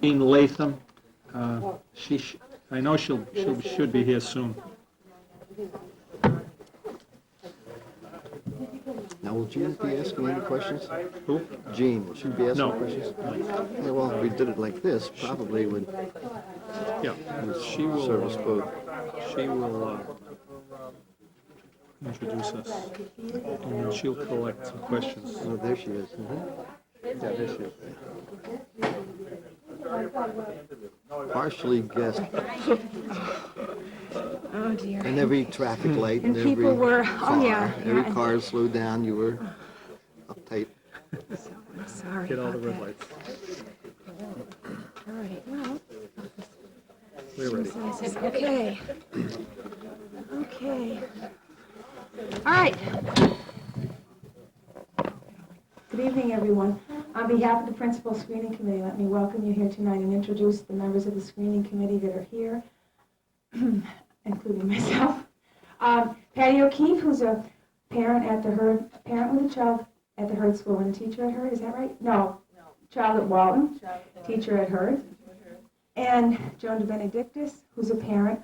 Jean Latham. I know she should be here soon. Now, will Jean be asking any questions? Who? Jean, will she be asking No. questions? Yeah, well, if we did it like this, probably would Yeah, she will. serve us both. She will introduce us, and then she'll collect some questions. Oh, there she is. Yeah, there she is. Partially guessed. Oh, dear. And every traffic light and And every people were, car, oh, yeah. every yeah, car slowed down, you were uptight. So, I'm sorry Get all about the red that. lights. All right, well, We're ready. okay. Okay. All right. Good evening, everyone. On behalf of the Principal Screening Committee, let me welcome you here tonight and introduce the members of the Screening Committee that are here, including myself. Patty O'Keefe, who's a parent at the Hurd, parent with a child at the Hurd School and a teacher at Hurd, is that right? No. Child at Walton, teacher at Hurd. And Joan DeBenedictis, who's a parent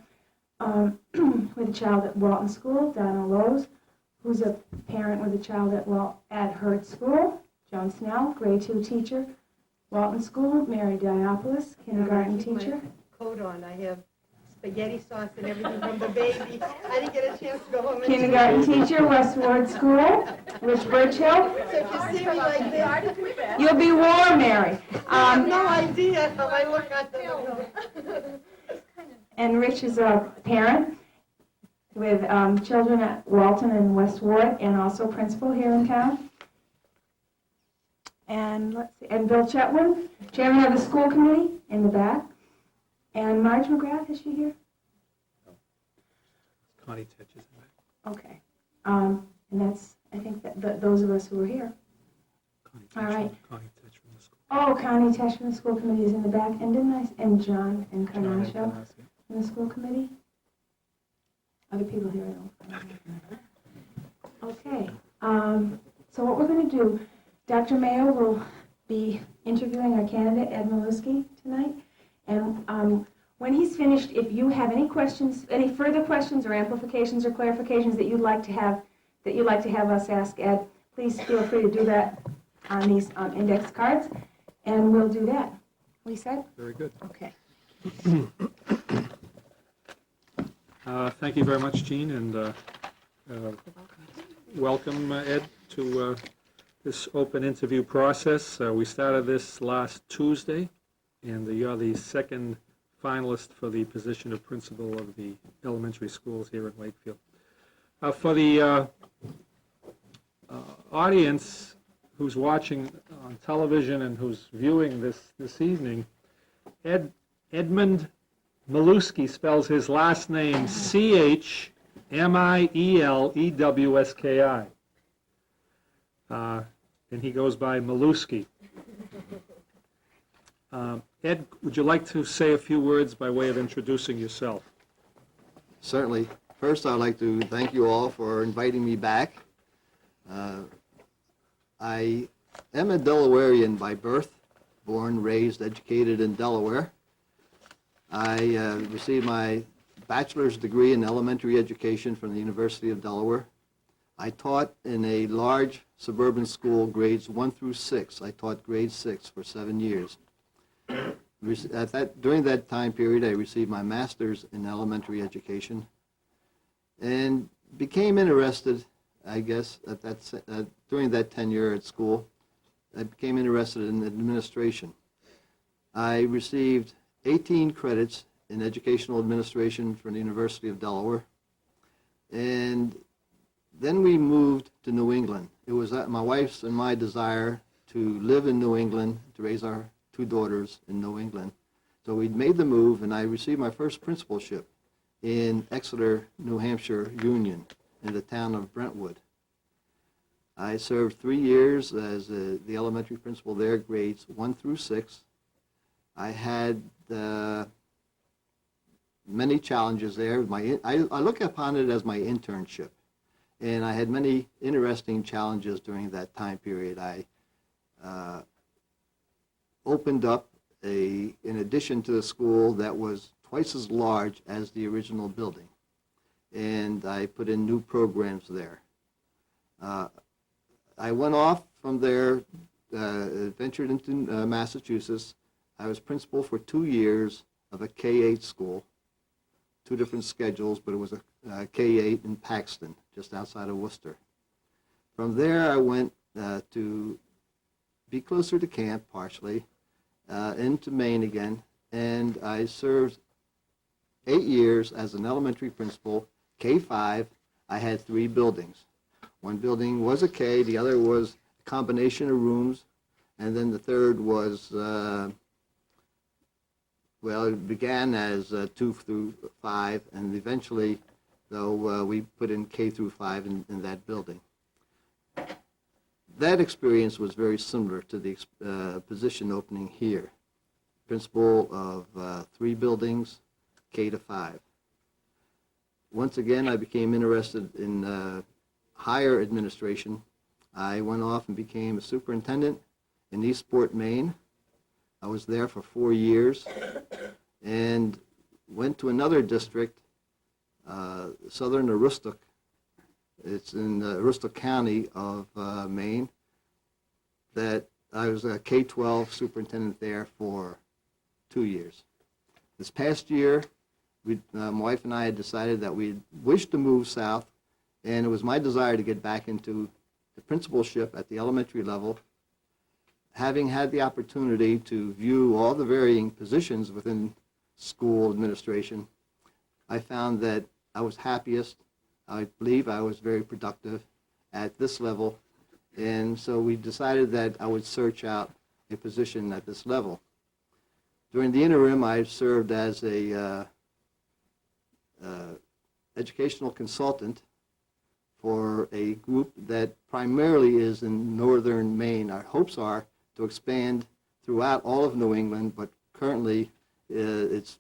with a child at Walton School. Donna Lowe's, who's a parent with a child at Hurd School. Joan Snell, grade 2 teacher, Walton School. Mary Diopoulos, kindergarten teacher. Coat on. I have spaghetti sauce and everything from the baby. I didn't get a chance to go home and Kindergarten teacher, West Ward School. Rich Birchill. So if you see me like this, You'll be warm, Mary. I have no idea how I look on the And Rich is a parent with children at Walton and West Ward, and also principal here in town. And let's see, and Bill Chetwood, chairman of the school committee in the back. And Marge McGrath, is she here? Connie touches it. Okay. And that's, I think, those of us who are here. All right. Connie Touch from the school. Oh, Connie Tesh from the school committee is in the back, and didn't I, and John and John and Carnascio Canasio. from the school committee? Other people here I don't. Okay. So what we're going to do, Dr. Mayo will be interviewing our candidate, Ed Maluski, tonight. And when he's finished, if you have any questions, any further questions or amplifications or clarifications that you'd like to have us ask Ed, please feel free to do that on these index cards, and we'll do that. We said? Very good. Okay. Thank you very much, Jean, and welcome, Ed, to this open interview process. We started this last Tuesday, and you're the second finalist for the position of principal of the elementary schools here in Wakefield. For the audience who's watching on television and who's viewing this evening, Edmund Maluski spells his last name Chmielewski. And he goes by Maluski. Ed, would you like to say a few words by way of introducing yourself? Certainly. First, I'd like to thank you all for inviting me back. I am a Delawarean by birth, born, raised, educated in Delaware. I received my bachelor's degree in elementary education from the University of Delaware. I taught in a large suburban school, grades 1 through 6. I taught grade 6 for 7 years. During that time period, I received my master's in elementary education and became interested, I guess, during that tenure at school. I became interested in administration. I received 18 credits in educational administration from the University of Delaware, and then we moved to New England. It was my wife's and my desire to live in New England, to raise our 2 daughters in New England. So we made the move, and I received my first principalship in Exeter, New Hampshire Union, in the town of Brentwood. I served 3 years as the elementary principal there, grades 1 through 6. I had many challenges there. I look upon it as my internship, and I had many interesting challenges during that time period. I opened up in addition to the school that was twice as large as the original building. And I put in new programs there. I went off from there, ventured into Massachusetts. I was principal for 2 years of a K-8 school, 2 different schedules, but it was a K-8 in Paxton, just outside of Worcester. From there, I went to be closer to camp, partially, into Maine again, and I served 8 years as an elementary principal, K-5. I had 3 buildings. One building was a K, the other was a combination of rooms, and then the third was, well, it began as 2 through 5, and eventually, though, we put in K through 5 in that building. That experience was very similar to the position opening here. Principal of 3 buildings, K to 5. Once again, I became interested in higher administration. I went off and became a superintendent in Eastport, Maine. I was there for 4 years and went to another district, southern Aroostook. It's in Aroostook County of Maine, that I was a K-12 superintendent there for 2 years. This past year, my wife and I had decided that we wished to move south, and it was my desire to get back into the principalship at the elementary level. Having had the opportunity to view all the varying positions within school administration, I found that I was happiest. I believe I was very productive at this level, and so we decided that I would search out a position at this level. During the interim, I served as a educational consultant for a group that primarily is in northern Maine. Our hopes are to expand throughout all of New England, but currently it's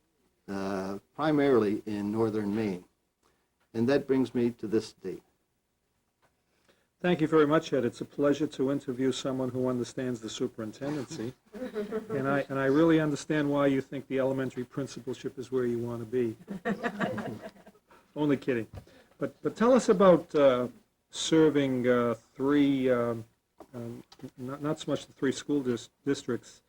primarily in northern Maine. And that brings me to this date. Thank you very much, Ed. It's a pleasure to interview someone who understands the superintendency. And I really understand why you think the elementary principalship is where you want to be. Only kidding. But tell us about serving 3, not so much the 3 school districts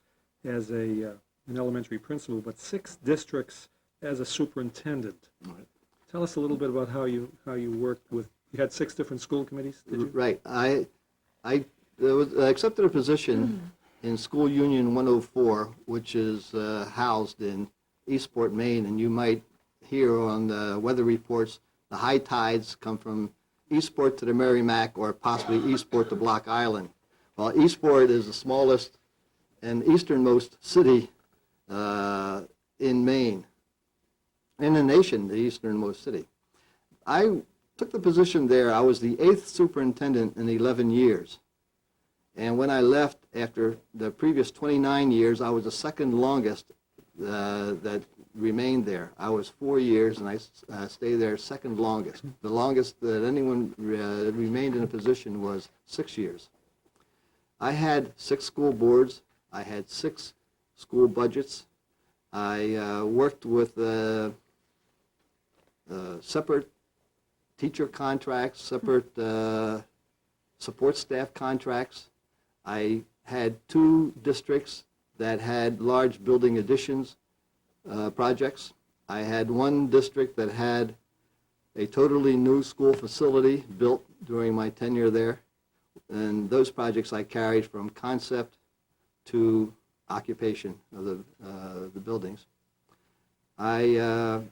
as an elementary principal, but 6 districts as a superintendent. All right. Tell us a little bit about how you worked with. You had 6 different school committees, did you? Right. I accepted a position in School Union 104, which is housed in Eastport, Maine, and you might hear on the weather reports the high tides come from Eastport to the Merrimack or possibly Eastport to Block Island. Well, Eastport is the smallest and easternmost city in Maine, in the nation, the easternmost city. I took the position there. I was the 8th superintendent in 11 years. And when I left after the previous 29 years, I was the second longest that remained there. I was 4 years, and I stayed there second longest. The longest that anyone remained in a position was 6 years. I had 6 school boards. I had 6 school budgets. I worked with separate teacher contracts, separate support staff contracts. I had 2 districts that had large building additions projects. I had 1 district that had a totally new school facility built during my tenure there. And those projects I carried from concept to occupation of the buildings. I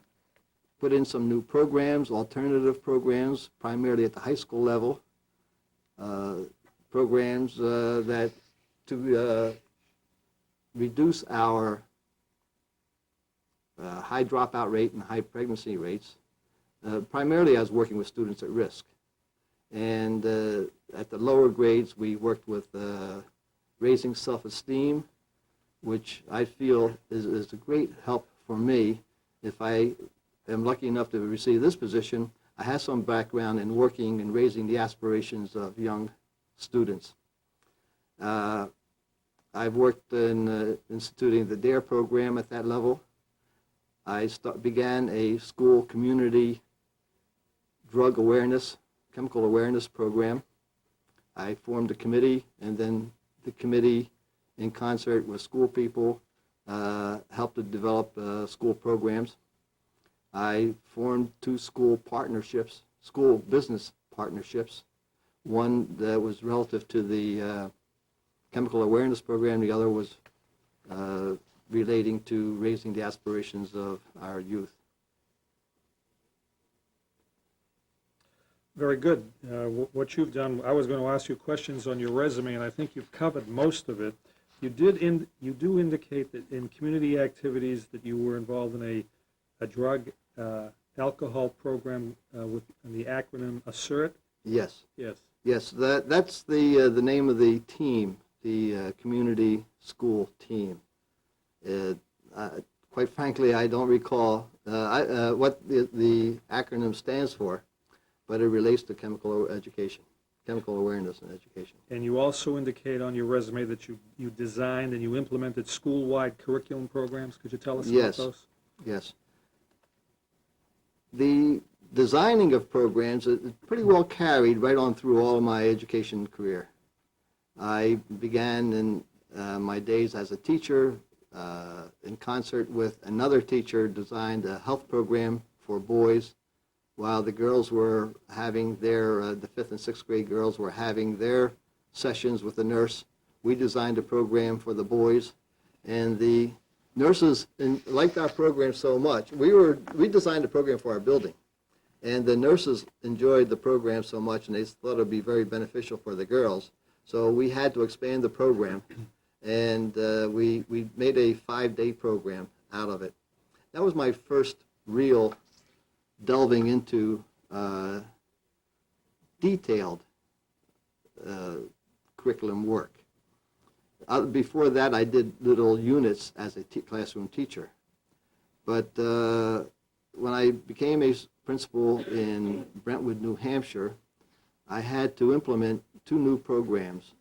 put in some new programs, alternative programs, primarily at the high school level, programs that to reduce our high dropout rate and high pregnancy rates. Primarily I was working with students at risk. And at the lower grades, we worked with raising self-esteem, which I feel is a great help for me. If I am lucky enough to receive this position, I have some background in working and raising the aspirations of young students. I I've worked in instituting the DARE program at that level. I began a school community drug awareness, chemical awareness program. I formed a committee, and then the committee, in concert with school people, helped to develop school programs. I formed 2 school partnerships, school business partnerships. One that was relative to the chemical awareness program, the other was relating to raising the aspirations of our youth. Very good. What you've done, I was going to ask you questions on your resume, and I think you've covered most of it. You do indicate that in community activities that you were involved in a drug alcohol program with the acronym ASSERT. Yes. Yes. Yes, that's the name of the team, the community school team. Quite frankly, I don't recall what the acronym stands for, but it relates to chemical education, chemical awareness and education. And you also indicate on your resume that you designed and you implemented school-wide curriculum programs. Could you tell us about those? Yes. The designing of programs is pretty well carried right on through all of my education career. I began in my days as a teacher, in concert with another teacher, designed a health program for boys while the girls were having their, the 5th and 6th grade girls were having their sessions with the nurse. We designed a program for the boys, and the nurses liked our program so much. We designed a program for our building, and the nurses enjoyed the program so much, and they thought it would be very beneficial for the girls. So we had to expand the program, and we made a 5-day program out of it. That was my first real delving into detailed curriculum work. Before that, I did little units as a classroom teacher. But when I became a principal in Brentwood, New Hampshire, I had to implement 2 new programs.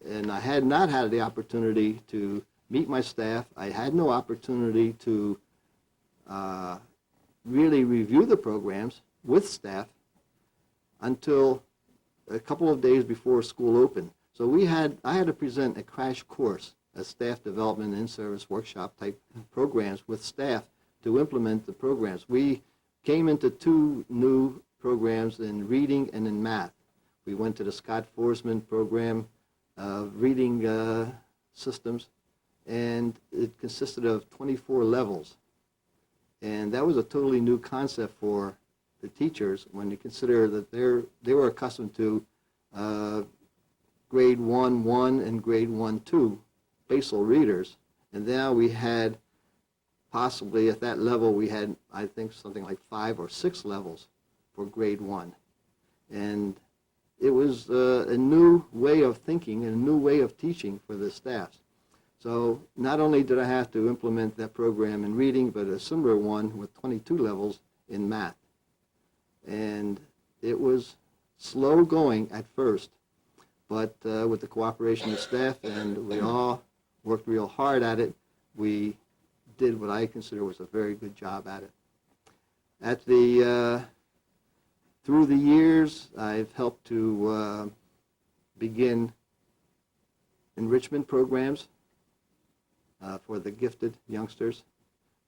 And I had not had the opportunity to meet my staff. I had no opportunity to really review the programs with staff until a couple of days before school opened. So I had to present a crash course, a staff development in-service workshop type programs with staff to implement the programs. We came into 2 new programs in reading and in math. We went to the Scott Forsman program of reading systems, and it consisted of 24 levels. And that was a totally new concept for the teachers when you consider that they were accustomed to grade 1-1 and grade 1-2 basal readers. And now we had, possibly at that level, we had, I think, something like 5 or 6 levels for grade 1. And it was a new way of thinking and a new way of teaching for the staffs. So not only did I have to implement that program in reading, but a similar one with 22 levels in math. And it was slow going at first, but with the cooperation of staff, and we all worked real hard at it, we did what I consider was a very good job at it. Through the years, I've helped to begin enrichment programs for the gifted youngsters.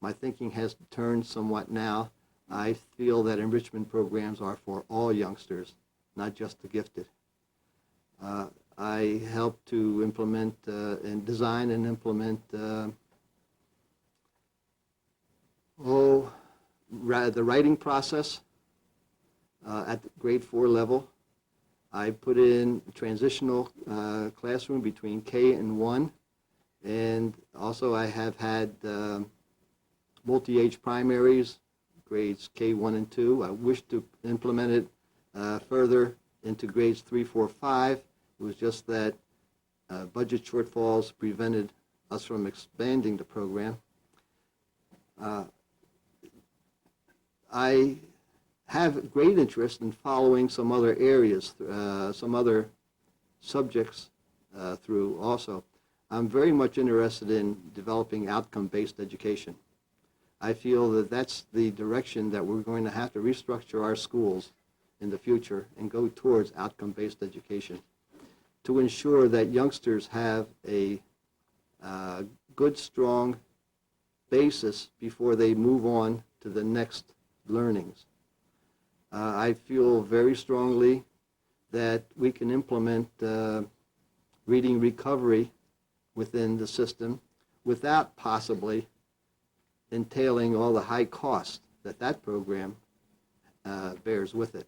My thinking has turned somewhat now. I feel that enrichment programs are for all youngsters, not just the gifted. I help to implement and design and implement the writing process at the grade 4 level. I put in transitional classroom between K and 1, and also I have had multi-age primaries, grades K1 and 2. I wish to implement it further into grades 3, 4, 5. It was just that budget shortfalls prevented us from expanding the program. I have great interest in following some other areas, some other subjects through also. I'm very much interested in developing outcome-based education. I feel that that's the direction that we're going to have to restructure our schools in the future and go towards outcome-based education to ensure that youngsters have a good, strong basis before they move on to the next learnings. I feel very strongly that we can implement reading recovery within the system without possibly entailing all the high cost that that program bears with it.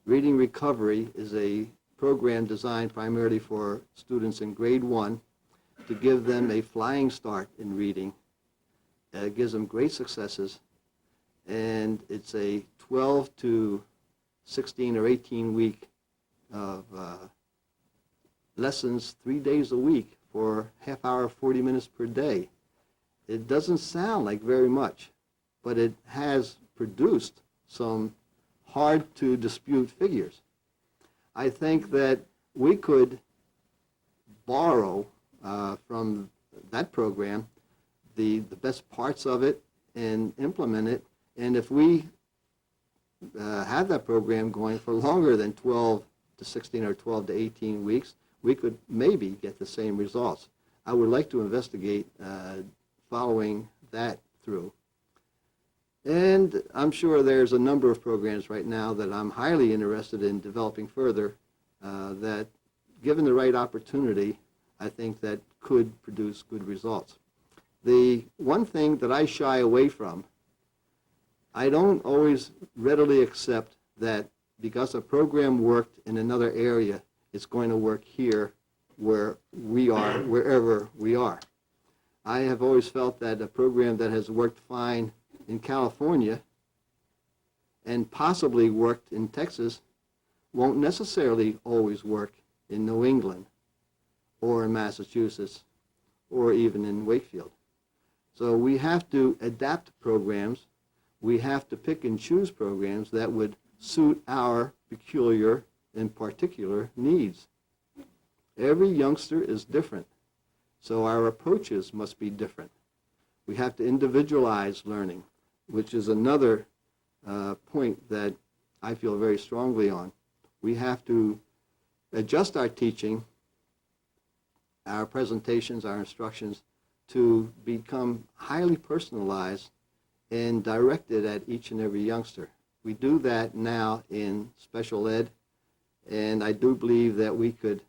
Reading recovery is a program designed primarily for students in grade 1 to give them a flying start in reading. It gives them great successes, and it's a 12 to 16 or 18 week of lessons 3 days a week for half hour, 40 minutes per day. It doesn't sound like very much, but it has produced some hard to dispute figures. I think that we could borrow from that program the best parts of it and implement it. And if we have that program going for longer than 12 to 16 or 12 to 18 weeks, we could maybe get the same results. I would like to investigate following that through. And I'm sure there's a number of programs right now that I'm highly interested in developing further that, given the right opportunity, I think that could produce good results. The one thing that I shy away from, I don't always readily accept that because a program worked in another area, it's going to work here where we are, wherever we are. I have always felt that a program that has worked fine in California and possibly worked in Texas won't necessarily always work in New England or in Massachusetts or even in Wakefield. So we have to adapt programs. We have to pick and choose programs that would suit our peculiar and particular needs. Every youngster is different, so our approaches must be different. We have to individualize learning, which is another point that I feel very strongly on. We have to adjust our teaching, our presentations, our instructions to become highly personalized and directed at each and every youngster. We do that now in special ed, and I do believe that we could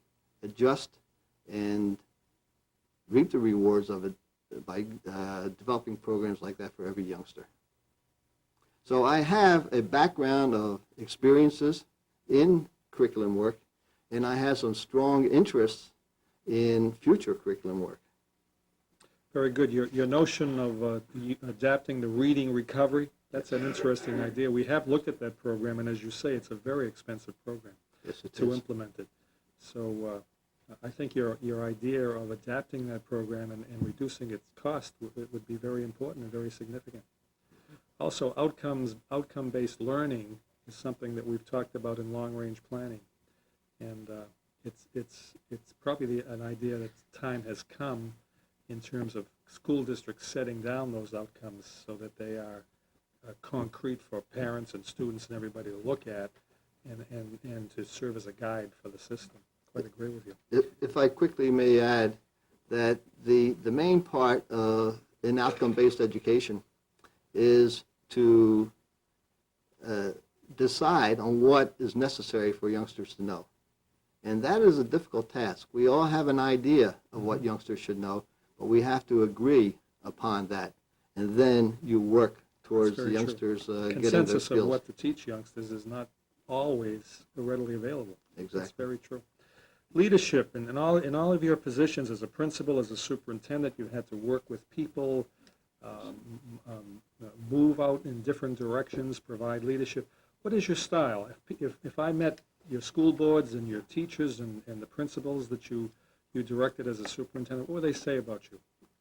adjust and reap the rewards of it by developing programs like that for every youngster. So I have a background of experiences in curriculum work, and I have some strong interests in future curriculum work. Very good. Your notion of adapting the reading recovery, that's an interesting idea. We have looked at that program, and as you say, it's a very expensive program to implement it. So I think your idea of adapting that program and reducing its cost would be very important and very significant. Also, outcome-based learning is something that we've talked about in long-range planning, and it's probably an idea that time has come in terms of school districts setting down those outcomes so that they are concrete for parents and students and everybody to look at and to serve as a guide for the system. Quite agree with you. If I quickly may add that the main part in outcome-based education is to decide on what is necessary for youngsters to know. And that is a difficult task. We all have an idea of what youngsters should know, but we have to agree upon that. And then you work towards the youngsters getting those skills. Consensus of what to teach youngsters is not always readily available. Exactly. That's very true. Leadership, and in all of your positions as a principal, as a superintendent, you've had to work with people, move out in different directions, provide leadership. What is your style? If I met your school boards and your teachers and the principals that you directed as a superintendent, what would they say about you?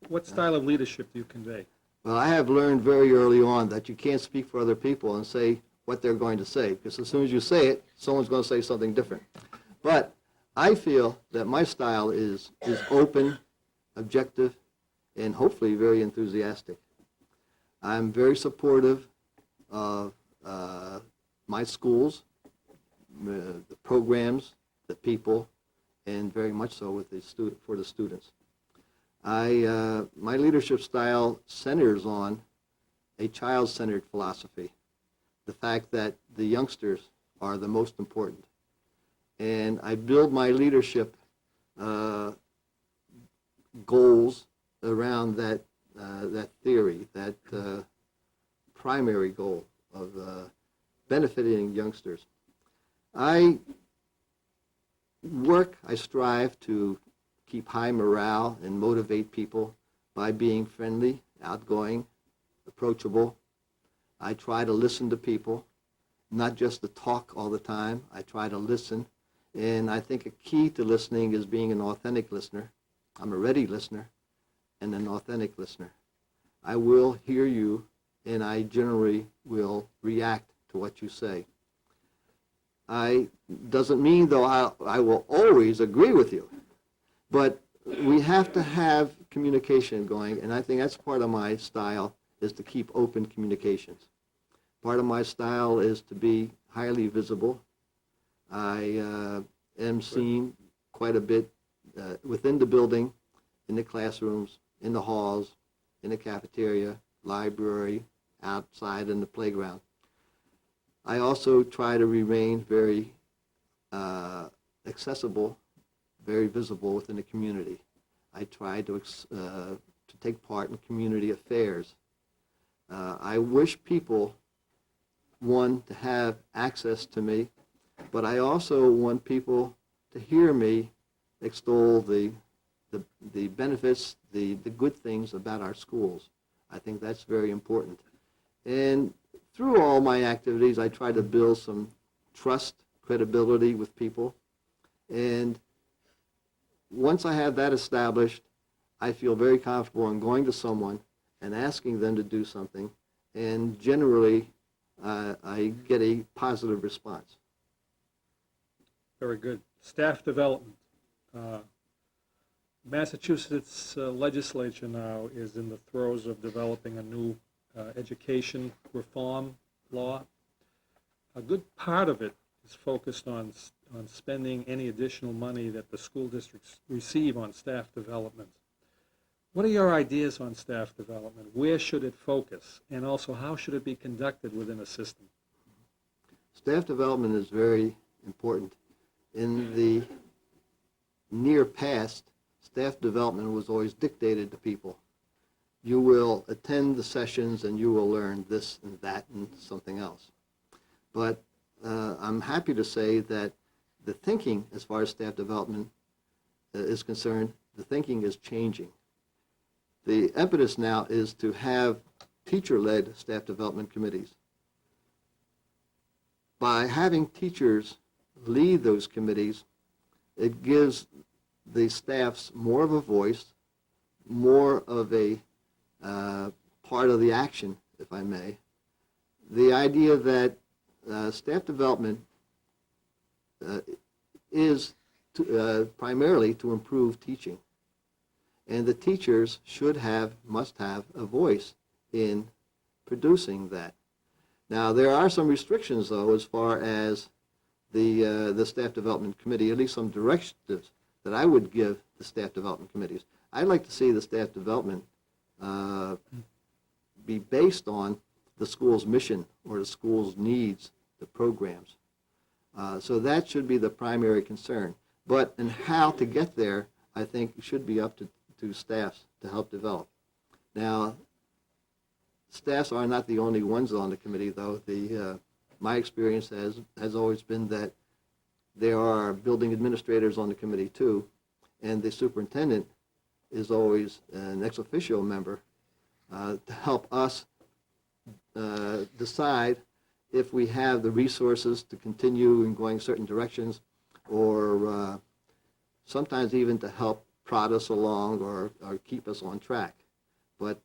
What style of leadership do you convey? Well, I have learned very early on that you can't speak for other people and say what they're going to say, because as soon as you say it, someone's going to say something different. But I feel that my style is open objective, and hopefully very enthusiastic. I'm very supportive of my schools, the programs, the people, and very much so with for the students. My leadership style centers on a child-centered philosophy, the fact that the youngsters are the most important. And I build my leadership goals around that theory, that primary goal of benefiting youngsters. I strive to keep high morale and motivate people by being friendly, outgoing, approachable. I try to listen to people, not just to talk all the time. I try to listen. And I think a key to listening is being an authentic listener. I'm a ready listener and an authentic listener. I will hear you, and I generally will react to what you say. Doesn't mean, though, I will always agree with you, but we have to have communication going, and I think that's part of my style, is to keep open communications. Part of my style is to be highly visible. I am seen quite a bit within the building, in the classrooms, in the halls, in the cafeteria, library, outside in the playground. I also try to remain very accessible, very visible within the community. I try to take part in community affairs. I wish people, one, to have access to me, but I also want people to hear me extol the benefits, the good things about our schools. I think that's very important. And through all my activities, I try to build some trust, credibility with people. And once I have that established, I feel very comfortable in going to someone and asking them to do something. And generally, I get a positive response. Very good. Staff development. Massachusetts legislature now is in the throes of developing a new education reform law. A good part of it is focused on spending any additional money that the school districts receive on staff development. What are your ideas on staff development? Where should it focus? And also, how should it be conducted within a system? Staff development is very important. In the near past, staff development was always dictated to people. You will attend the sessions and you will learn this and that and something else. But I'm happy to say that the thinking, as far as staff development is concerned, the thinking is changing. The impetus now is to have teacher-led staff development committees. By having teachers lead those committees, it gives the staffs more of a voice, more of a part of the action, if I may. The idea that staff development is primarily to improve teaching. And the teachers must have a voice in producing that. Now, there are some restrictions, though, as far as the staff development committee, at least some directives that I would give the staff development committees. I'd like to see the staff development be based on the school's mission or the school's needs, the programs. So that should be the primary concern. But in how to get there, I think it should be up to staffs to help develop. Now, staffs are not the only ones on the committee, though. My experience has always been that there are building administrators on the committee, too, and the superintendent is always an ex officio member to help us decide if we have the resources to continue in going certain directions, or sometimes even to help prod us along or keep us on track. But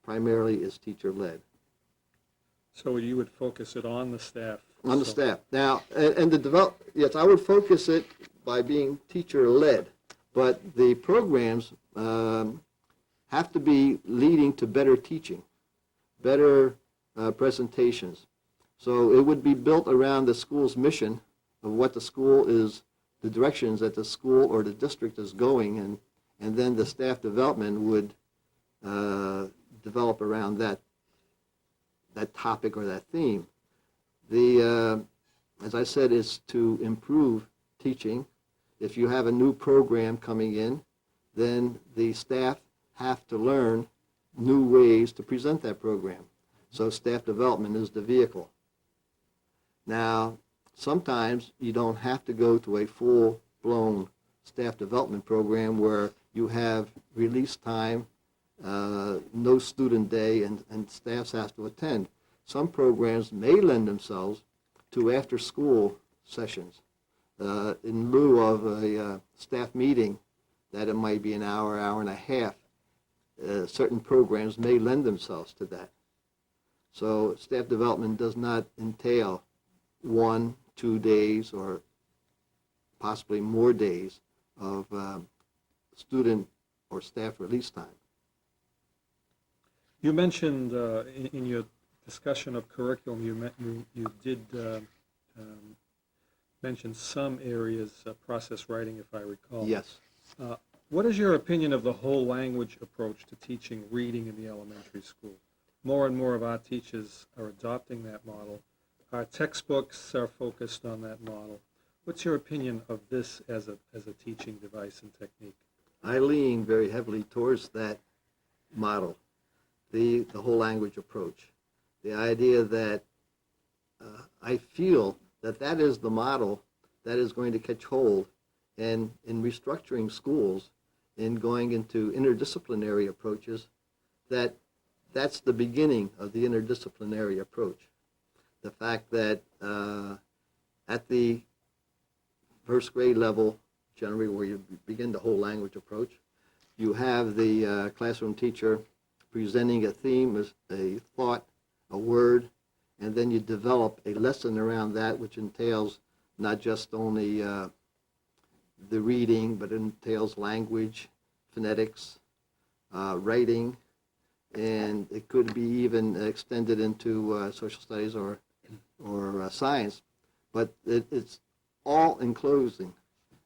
primarily is teacher-led. So you would focus it on the staff? On the staff. Now, yes, I would focus it by being teacher-led, but the programs have to be leading to better teaching, better presentations. So it would be built around the school's mission of what the school is, the directions that the school or the district is going, and then the staff development would develop around that topic or that theme. As I said, is to improve teaching. If you have a new program coming in, then the staff have to learn new ways to present that program. So staff development is the vehicle. Now, sometimes you don't have to go to a full-blown staff development program where you have release time, no student day, and staffs have to attend. Some programs may lend themselves to after-school sessions in lieu of a staff meeting that it might be an hour, hour and a half. Certain programs may lend themselves to that. So staff development does not entail 1, 2 days or possibly more days of student or staff release time. You mentioned in your discussion of curriculum, you did mention some areas of process writing, if I recall. Yes. What is your opinion of the whole language approach to teaching reading in the elementary school? More and more of our teachers are adopting that model. Our textbooks are focused on that model. What's your opinion of this as a teaching device and technique? I lean very heavily towards that model, the whole language approach. The idea that I feel that is the model that is going to catch hold, and in restructuring schools, in going into interdisciplinary approaches, that's the beginning of the interdisciplinary approach. The fact that at the first grade level, generally where you begin the whole language approach, you have the classroom teacher presenting a theme, a thought, a word, and then you develop a lesson around that, which entails not just only the reading, but it entails language, phonetics, writing, and it could be even extended into social studies or science. But it's all enclosing,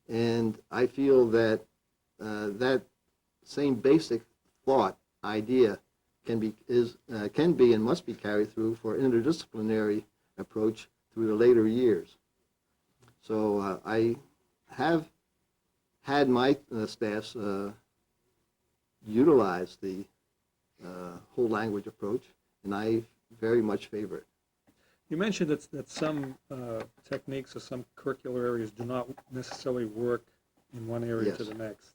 and I feel that that same basic thought idea can be and must be carried through for interdisciplinary approach through the later years. So I have had my staffs utilize the whole language approach, and I very much favor it. You mentioned that some techniques or some curricular areas do not necessarily work in one area Yes. to the next.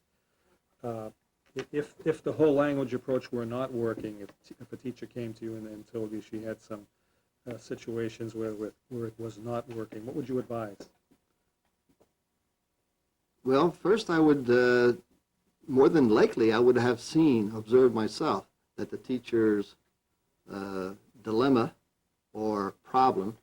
If the whole language approach were not working, if a teacher came to you and told you she had some situations where it was not working, what would you advise? Well, first I would, more than likely, I would have observed myself that the teacher's dilemma or problem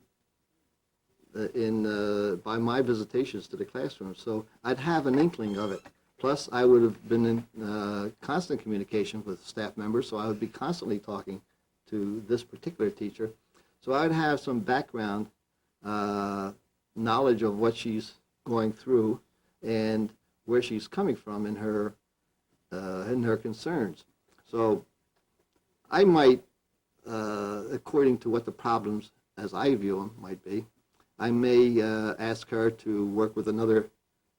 by my visitations to the classroom. So I'd have an inkling of it. Plus, I would have been in constant communication with staff members, so I would be constantly talking to this particular teacher. So I'd have some background knowledge of what she's going through and where she's coming from in her concerns. So I might, according to what the problems as I view them might be, I may ask her to work with another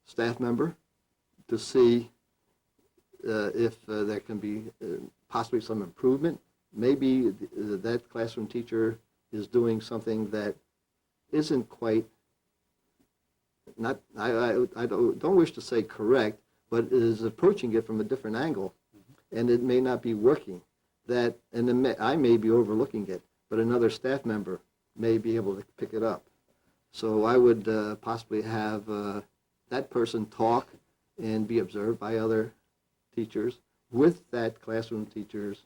staff member to see if there can be possibly some improvement. Maybe that classroom teacher is doing something that isn't quite, I don't wish to say correct, but is approaching it from a different angle, and it may not be working. I may be overlooking it, but another staff member may be able to pick it up. So I would possibly have that person talk and be observed by other teachers with that classroom teacher's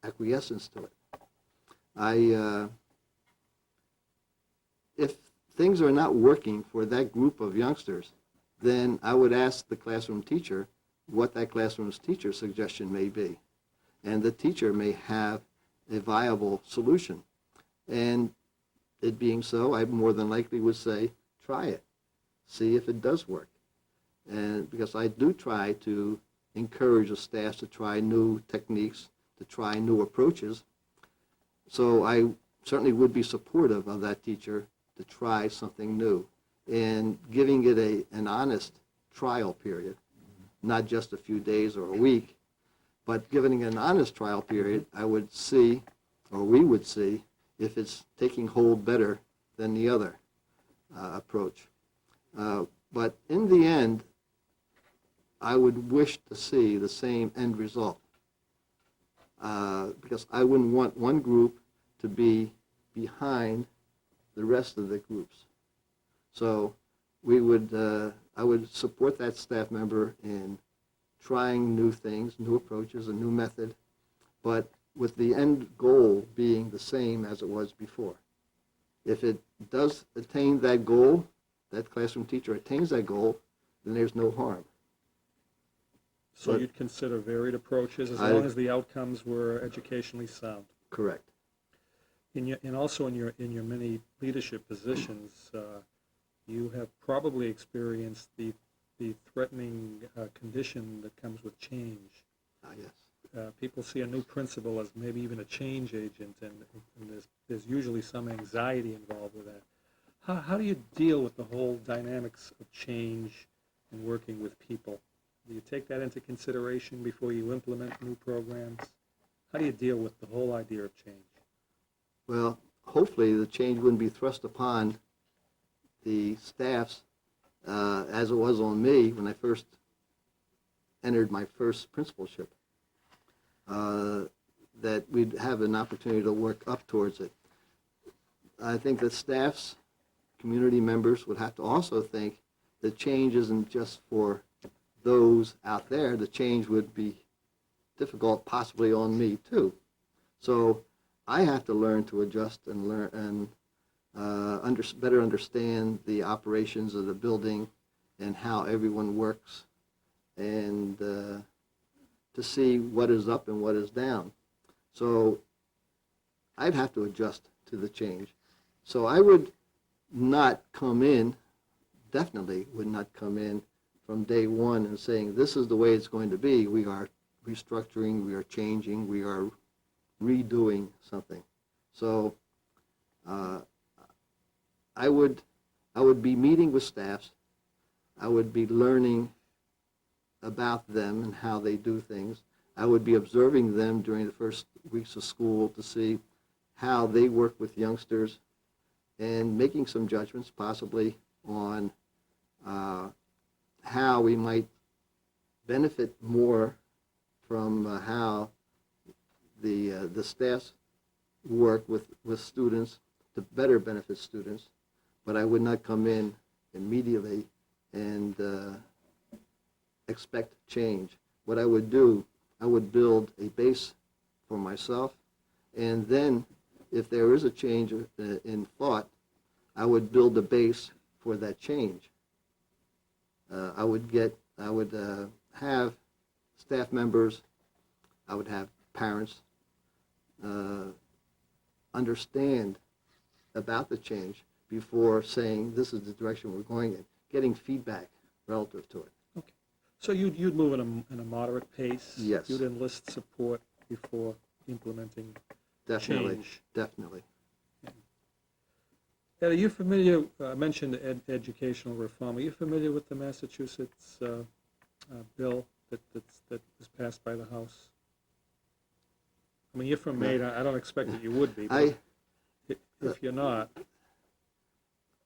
acquiescence to it. If things are not working for that group of youngsters, then I would ask the classroom teacher what that classroom's teacher suggestion may be. And the teacher may have a viable solution. And it being so, I more than likely would say, try it. See if it does work. And because I do try to encourage the staff to try new techniques, to try new approaches. So I certainly would be supportive of that teacher to try something new and giving it an honest trial period, not just a few days or a week, but giving an honest trial period, I would see, or we would see, if it's taking hold better than the other approach. But in the end, I would wish to see the same end result because I wouldn't want one group to be behind the rest of the groups. So I would support that staff member in trying new things, new approaches, a new method, but with the end goal being the same as it was before. If it does attain that goal, that classroom teacher attains that goal, then there's no harm. So But- you'd consider varied approaches as I- long as the outcomes were educationally sound. Correct. And also in your many leadership positions, you have probably experienced the threatening condition that comes with change. Yes. People see a new principal as maybe even a change agent, and there's usually some anxiety involved with that. How do you deal with the whole dynamics of change and working with people? Do you take that into consideration before you implement new programs? How do you deal with the whole idea of change? Well, hopefully the change wouldn't be thrust upon the staffs as it was on me when I first entered my first principalship, that we'd have an opportunity to work up towards it. I think that staffs, community members would have to also think that change isn't just for those out there. The change would be difficult possibly on me too. So I have to learn to adjust and learn and better understand the operations of the building and how everyone works, and to see what is up and what is down. So I'd have to adjust to the change. So I would not come in, definitely would not come in from day one and saying, this is the way it's going to be. We are restructuring, we are changing, we are redoing something. So I would be meeting with staffs. I would be learning about them and how they do things. I would be observing them during the first weeks of school to see how they work with youngsters and making some judgments possibly on how we might benefit more from how the staffs work with students to better benefit students. But I would not come in immediately and expect change. What I would do, I would build a base for myself, and then if there is a change in thought, I would build a base for that change. I would have staff members, I would have parents understand about the change before saying this is the direction we're going in, getting feedback relative to it. Okay. So you'd move in a moderate pace? Yes. You'd enlist support before implementing Definitely, change? definitely. Ed, are you familiar, I mentioned educational reform, are you familiar with the Massachusetts bill that was passed by the House? I mean, you're from Maine, I don't expect that you would be, but if you're not.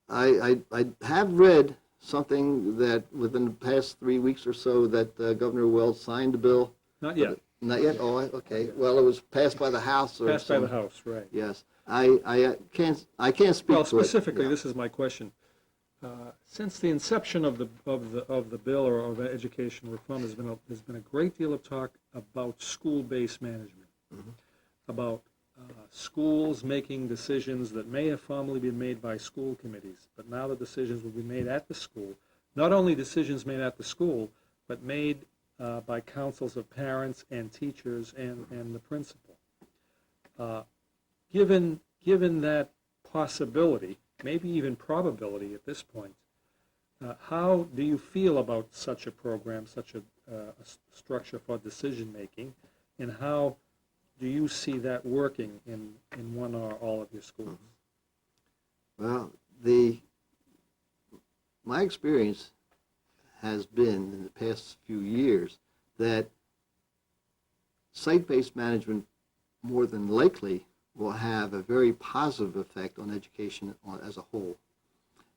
I have read something that within the past 3 weeks or so that Governor Wells signed a bill. Not yet. Not yet? Oh, okay. Well, it was passed by the House or Passed by the some- House, right. Yes. I can't speak to it. Well, specifically, Yeah. this is my question. Since the inception of the bill or of education reform, there's been a great deal of talk about school-based management, about schools making decisions that may have formerly been made by school committees, but now the decisions will be made at the school not only decisions made at the school, but made by councils of parents and teachers and the principal. Given that possibility, maybe even probability at this point, how do you feel about such a program, such a structure for decision-making, and how do you see that working in one or all of your schools? Well, my experience has been in the past few years that site-based management more than likely will have a very positive effect on education as a whole,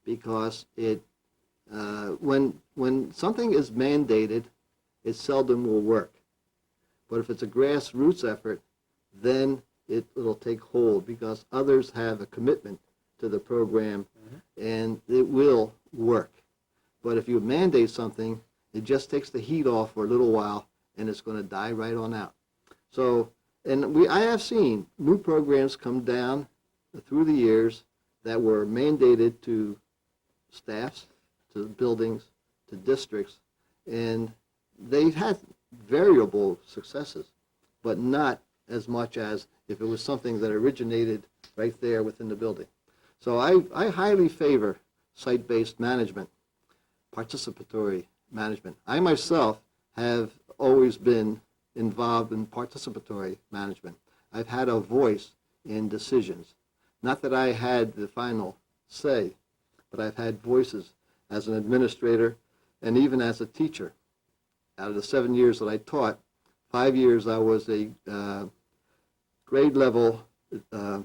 because when something is mandated, it seldom will work. But if it's a grassroots effort, then it'll take hold because others have a commitment to the program, and it will work. But if you mandate something, it just takes the heat off for a little while, and it's going to die right on out. So, I have seen new programs come down through the years that were mandated to staffs, to buildings, to districts, and they've had variable successes, but not as much as if it was something that originated right there within the building. So I highly favor site-based management, participatory management. I myself have always been involved in participatory management. I've had a voice in decisions. Not that I had the final say, but I've had voices as an administrator and even as a teacher. Out of the 7 years that I taught, 5 years I was a grade level, the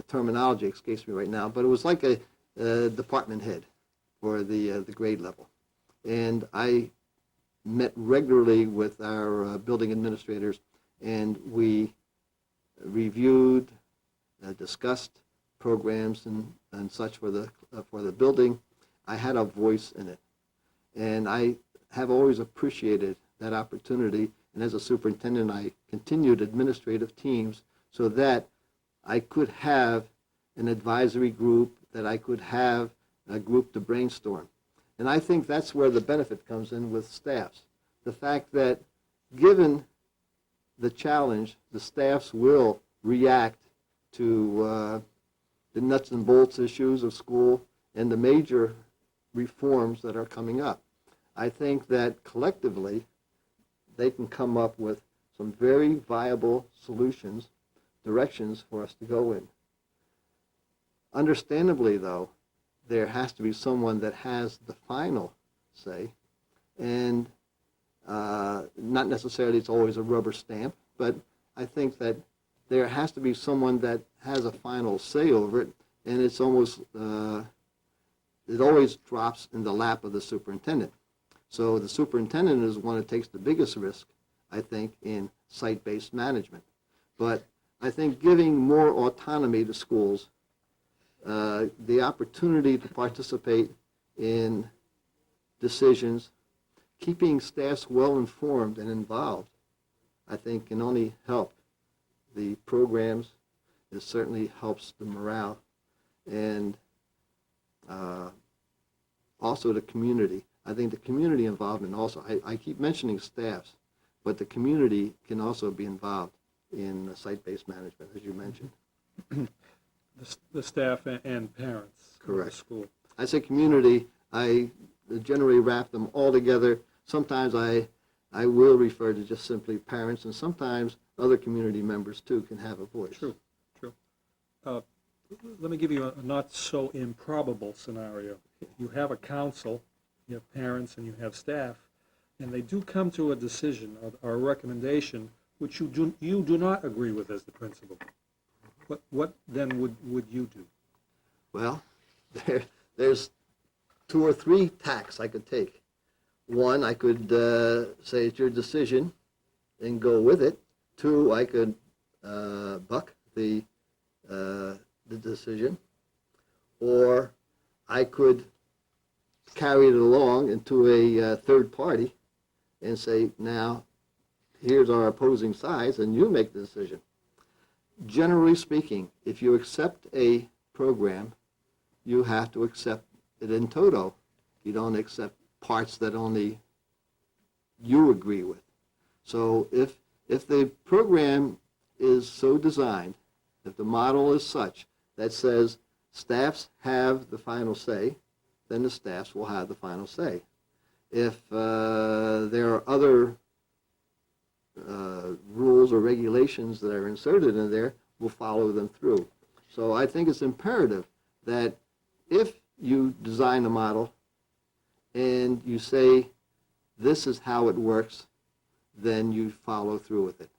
terminology escapes me right now, but it was like a department head for the grade level. And I met regularly with our building administrators, and we reviewed, discussed programs and such for the building. I had a voice in it, and I have always appreciated that opportunity. And as a superintendent, I continued administrative teams so that I could have an advisory group, that I could have a group to brainstorm. And I think that's where the benefit comes in with staffs. The fact that given the challenge, the staffs will react to the nuts and bolts issues of school and the major reforms that are coming up. I think that collectively they can come up with some very viable solutions, directions for us to go in. Understandably, though, there has to be someone that has the final say, and not necessarily it's always a rubber stamp, but I think that there has to be someone that has a final say over it, and it's almost, it always drops in the lap of the superintendent. So the superintendent is one that takes the biggest risk, I think, in site-based management. But I think giving more autonomy to schools, the opportunity to participate in decisions, keeping staffs well informed and involved, I think can only help the programs. It certainly helps the morale, and also the community. I think the community involvement also, I keep mentioning staffs, but the community can also be involved in site-based management, as you mentioned. The staff and parents of the Correct. school. I say community, I generally wrap them all together. Sometimes I will refer to just simply parents, and sometimes other community members too can have a voice. True. Let me give you a not so improbable scenario. You have a council, you have parents, and you have staff, and they do come to a decision or a recommendation which you do not agree with as the principal. What then would you do? Well, there's 2 or 3 tacks I could take. One, I could say it's your decision and go with it. 2, I could buck the decision, or I could carry it along into a third party and say, now, here's our opposing sides, and you make the decision. Generally speaking, if you accept a program, you have to accept it in toto. You don't accept parts that only you agree with. So if the program is so designed, if the model is such that says staffs have the final say, then the staffs will have the final say. If there are other rules or regulations that are inserted in there, we'll follow them through. So I think it's imperative that if you design a model and you say this is how it works, then you follow through with it.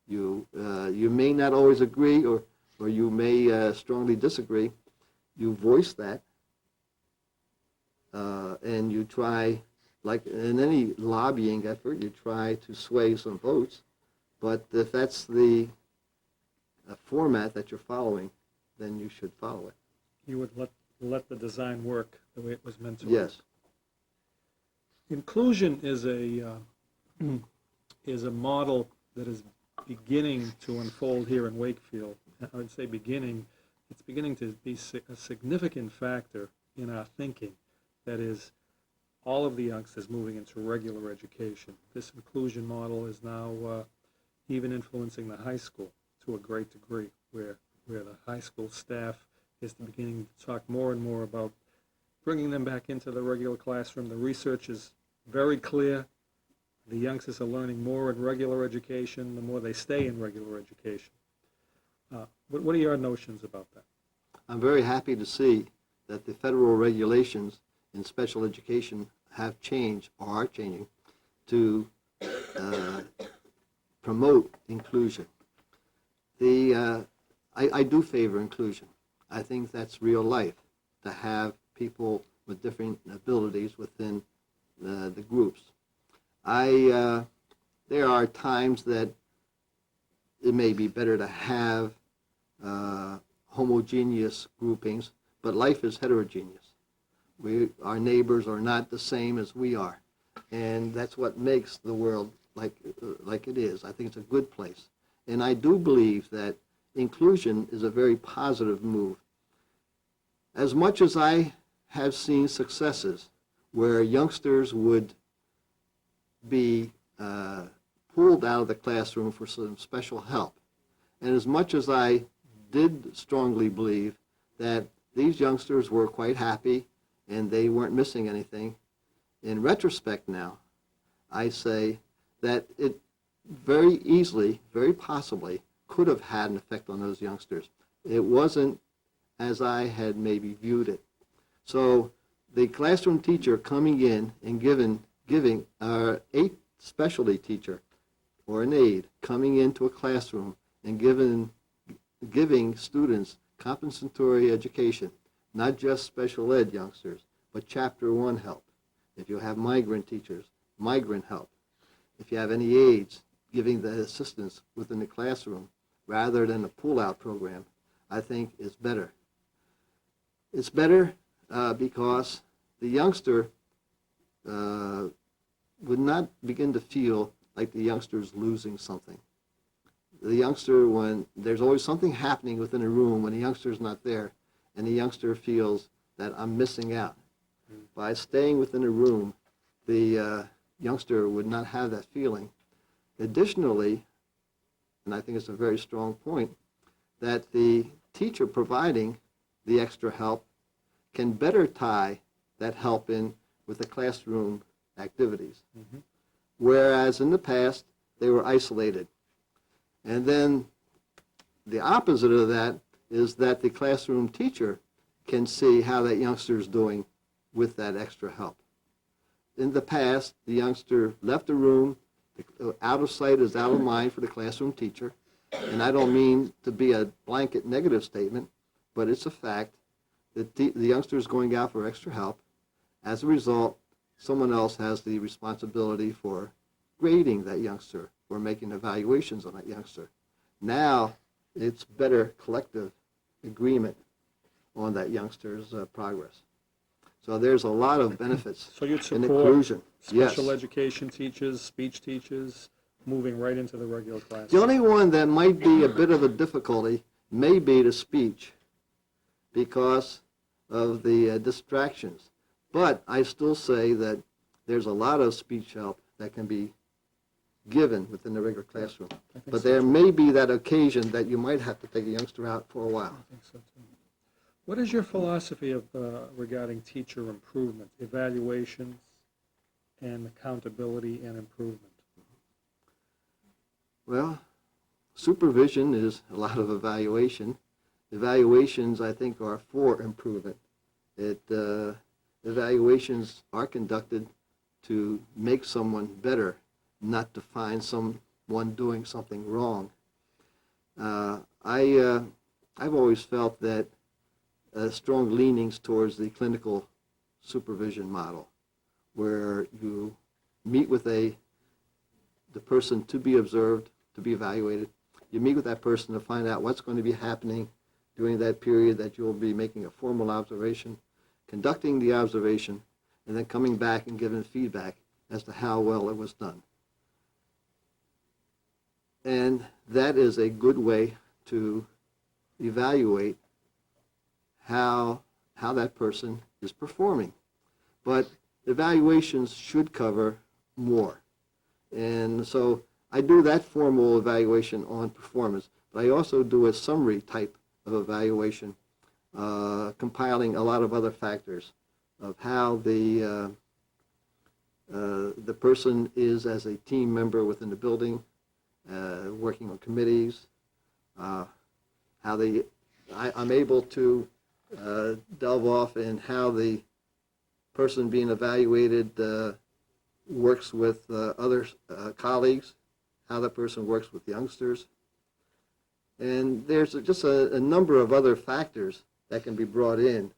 You may not always agree, or you may strongly disagree. You voice that, and you try, like in any lobbying effort, you try to sway some votes. But if that's the format that you're following, then you should follow it. You would let the design work the way it was meant to work. Yes. Inclusion is a model that is beginning to unfold here in Wakefield. I would say beginning. It's beginning to be a significant factor in our thinking. That is, all of the youngsters moving into regular education. This inclusion model is now even influencing the high school to a great degree, where the high school staff is beginning to talk more and more about bringing them back into the regular classroom. The research is very clear. The youngsters are learning more in regular education the more they stay in regular education. What are your notions about that? I'm very happy to see that the federal regulations in special education have changed or are changing to promote inclusion. I do favor inclusion. I think that's real life, to have people with different abilities within the groups. There are times that it may be better to have homogeneous groupings, but life is heterogeneous. Our neighbors are not the same as we are, and that's what makes the world like it is. I think it's a good place, and I do believe that inclusion is a very positive move. As much as I have seen successes where youngsters would be pulled out of the classroom for some special help, and as much as I did strongly believe that these youngsters were quite happy and they weren't missing anything, in retrospect now, I say that it very easily, very possibly, could have had an effect on those youngsters. It wasn't as I had maybe viewed it. So the classroom teacher coming in and giving a specialty teacher or an aide coming into a classroom and giving students compensatory education, not just special ed youngsters, but Chapter 1 help. If you have migrant teachers, migrant help. If you have any aides, giving the assistance within the classroom rather than a pull-out program, I think is better. It's better because the youngster would not begin to feel like the youngster is losing something. The youngster, when there's always something happening within a room when the youngster is not there, and the youngster feels that I'm missing out. By staying within a room, the youngster would not have that feeling. Additionally, and I think it's a very strong point, that the teacher providing the extra help can better tie that help in with the classroom activities. Mm-hmm. Whereas in the past, they were isolated. And then the opposite of that is that the classroom teacher can see how that youngster is doing with that extra help. In the past, the youngster left the room, out of sight is out of mind for the classroom teacher. And I don't mean to be a blanket negative statement, but it's a fact that the youngster is going out for extra help. As a result, someone else has the responsibility for grading that youngster or making evaluations on that youngster. Now, it's better collective agreement on that youngster's progress. So there's a lot of benefits So you'd in support inclusion. special Yes. education teachers, speech teachers, moving right into the regular class? The only one that might be a bit of a difficulty may be the speech, because of the distractions. But I still say that there's a lot of speech help that can be given within the regular classroom. I think But so, there too. may be that occasion that you might have to take a youngster out for a while. I think so too. What is your philosophy of regarding teacher improvement, evaluations, and accountability and improvement? Well, supervision is a lot of evaluation. Evaluations, I think, are for improvement. Evaluations are conducted to make someone better, not to find someone doing something wrong. I've always felt that strong leanings towards the clinical supervision model, where you meet with the person to be observed, to be evaluated. You meet with that person to find out what's going to be happening during that period that you'll be making a formal observation, conducting the observation, and then coming back and giving feedback as to how well it was done. And that is a good way to evaluate how that person is performing. But evaluations should cover more. And so I do that formal evaluation on performance, but I also do a summary type of evaluation, compiling a lot of other factors of how the person is as a team member within the building, working on committees, I'm able to delve off in how the person being evaluated works with other colleagues, how the person works with youngsters. And there's just a number of other factors that can be brought in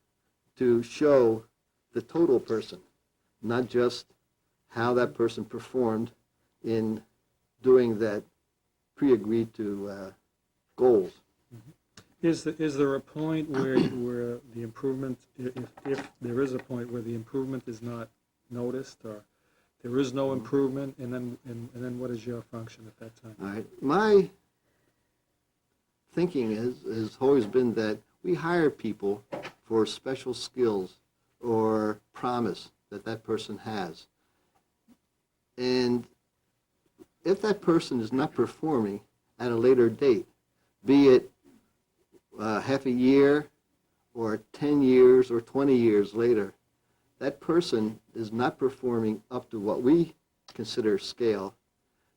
to show the total person, not just how that person performed in doing that pre-agreed to goals. Is there a point where the improvement, if there is a point where the improvement is not noticed, or there is no improvement, and then what is your function at that time? All right. My thinking has always been that we hire people for special skills or promise that person has. And if that person is not performing at a later date, be it half a year or 10 years or 20 years later, that person is not performing up to what we consider scale,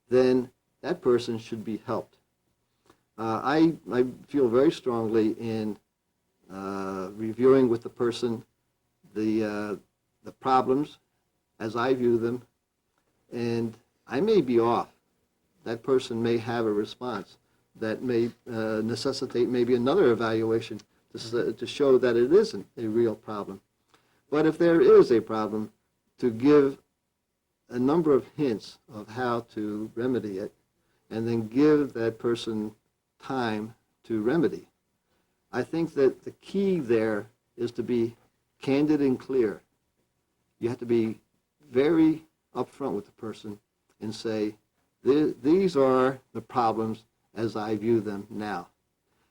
then that person should be helped. I feel very strongly in reviewing with the person the problems as I view them, and I may be off. That person may have a response that may necessitate maybe another evaluation to show that it isn't a real problem. But if there is a problem, to give a number of hints of how to remedy it, and then give that person time to remedy. I think that the key there is to be candid and clear. You have to be very upfront with the person and say, these are the problems as I view them now.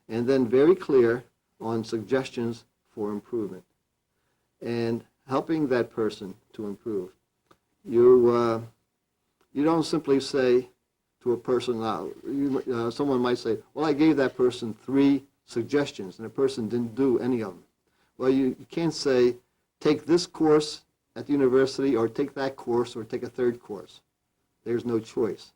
And then very clear on suggestions for improvement and helping that person to improve. You don't simply say to a person, someone might say, well, I gave that person 3 suggestions and the person didn't do any of them. Well, you can't say, take this course at the university or take that course or take a 3rd course. There's no choice.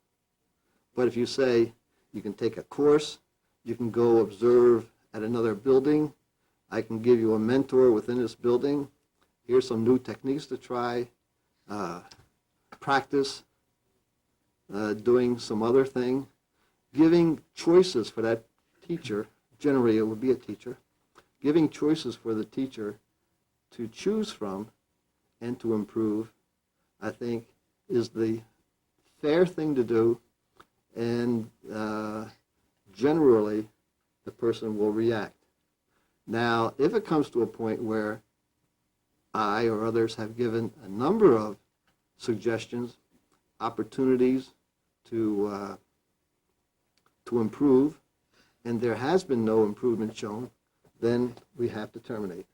But if you say, you can take a course, you can go observe at another building, I can give you a mentor within this building, here's some new techniques to try, practice doing some other thing, giving choices for that teacher, generally it would be a teacher, giving choices for the teacher to choose from and to improve, I think, is the fair thing to do, and generally the person will react. Now, if it comes to a point where I or others have given a number of suggestions, opportunities to improve, and there has been no improvement shown, then we have to terminate.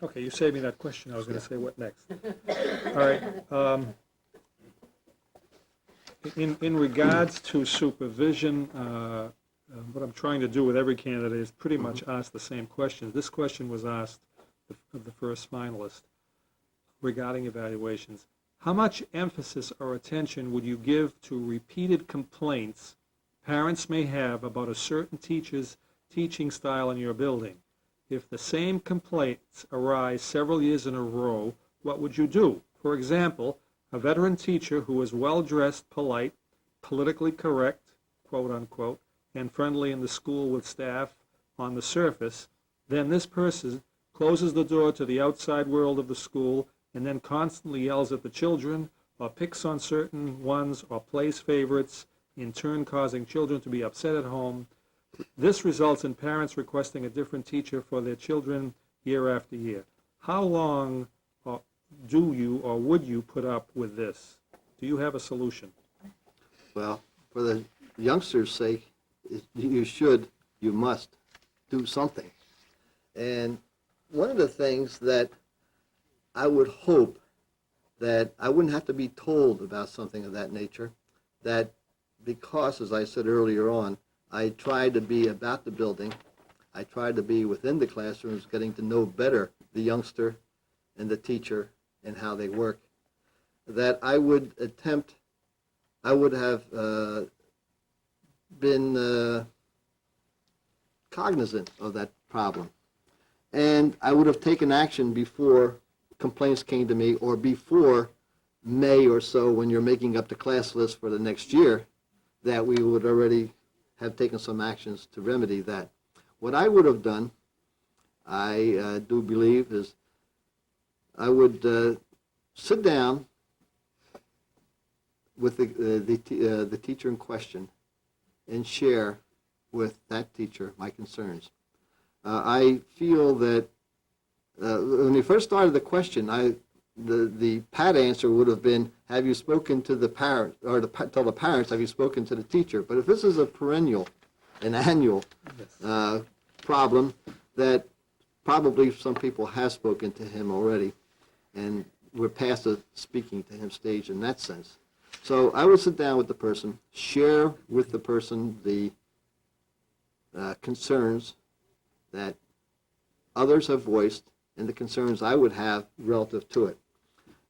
Okay, you saved me that question. I was going to say, what next? All right. In regards to supervision, what I'm trying to do with every candidate is pretty much ask the same question. This question was asked of the first finalist regarding evaluations. How much emphasis or attention would you give to repeated complaints parents may have about a certain teacher's teaching style in your building? If the same complaints arise several years in a row, what would you do? For example, a veteran teacher who is well-dressed, polite, politically correct, quote unquote, and friendly in the school with staff on the surface, then this person closes the door to the outside world of the school and then constantly yells at the children or picks on certain ones or plays favorites, in turn causing children to be upset at home. This results in parents requesting a different teacher for their children year after year. How long do you or would you put up with this? Do you have a solution? Well, for the youngsters' sake, you must do something. And one of the things that I would hope that I wouldn't have to be told about something of that nature, that because, as I said earlier on, I try to be about the building, I try to be within the classrooms, getting to know better the youngster and the teacher and how they work, that I would have been cognizant of that problem. And I would have taken action before complaints came to me, or before May or so, when you're making up the class list for the next year, that we would already have taken some actions to remedy that. What I would have done, I do believe, is I would sit down with the teacher in question and share with that teacher my concerns. I feel that when we first started the question, the pat answer would have been, have you spoken to the parent, or tell the parents, have you spoken to the teacher? But if this is a perennial, an annual problem, that probably some people have spoken to him already, and we're past the speaking to him stage in that sense. So I would sit down with the person, share with the person the concerns that others have voiced, and the concerns I would have relative to it.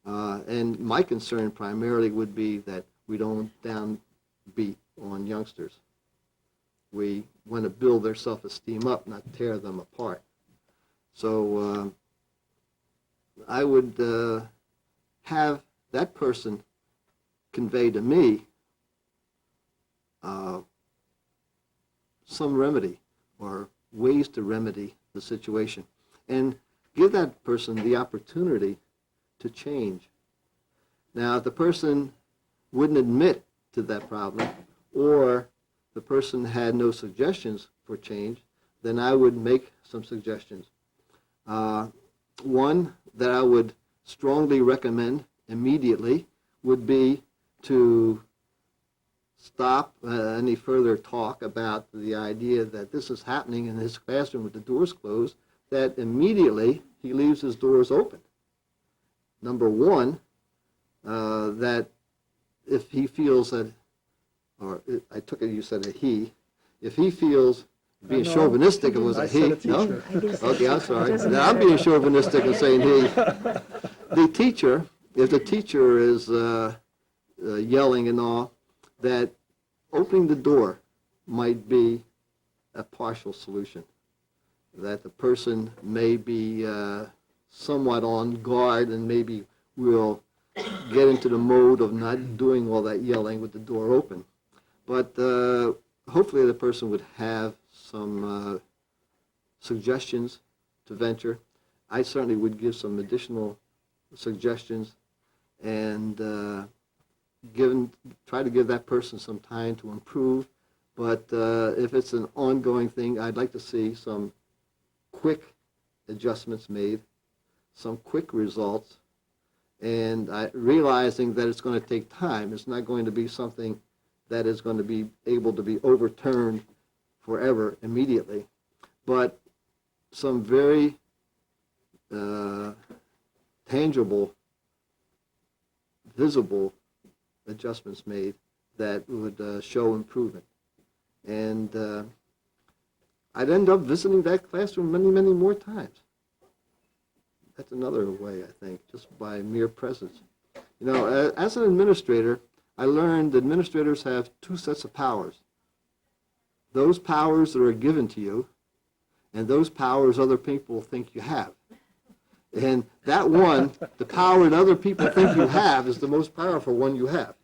And my concern primarily would be that we don't downbeat on youngsters. We want to build their self-esteem up, not tear them apart. So I would have that person convey to me some remedy or ways to remedy the situation, and give that person the opportunity to change. Now, if the person wouldn't admit to that problem, or the person had no suggestions for change, then I would make some suggestions. One that I would strongly recommend immediately would be to stop any further talk about the idea that this is happening in his classroom with the doors closed, that immediately he leaves his doors open. Number one, that if he feels that, or I took it you said a he, if he feels being No, chauvinistic, it was I a said he. a teacher. No? Okay, I'm sorry. It doesn't Now I'm matter. being chauvinistic and saying he. The teacher, if the teacher is yelling and all, that opening the door might be a partial solution. That the person may be somewhat on guard and maybe will get into the mode of not doing all that yelling with the door open. But hopefully the person would have some suggestions to venture. I certainly would give some additional suggestions, and try to give that person some time to improve. But if it's an ongoing thing, I'd like to see some quick adjustments made, some quick results, and realizing that it's going to take time. It's not going to be something that is going to be able to be overturned forever, immediately, but some very tangible, visible adjustments made that would show improvement. And I'd end up visiting that classroom many, many more times. That's another way, I think, just by mere presence. You know, as an administrator, I learned administrators have two sets of powers. Those powers that are given to you, and those powers other people think you have. And that one, the power that other people think you have, is the most powerful one you have.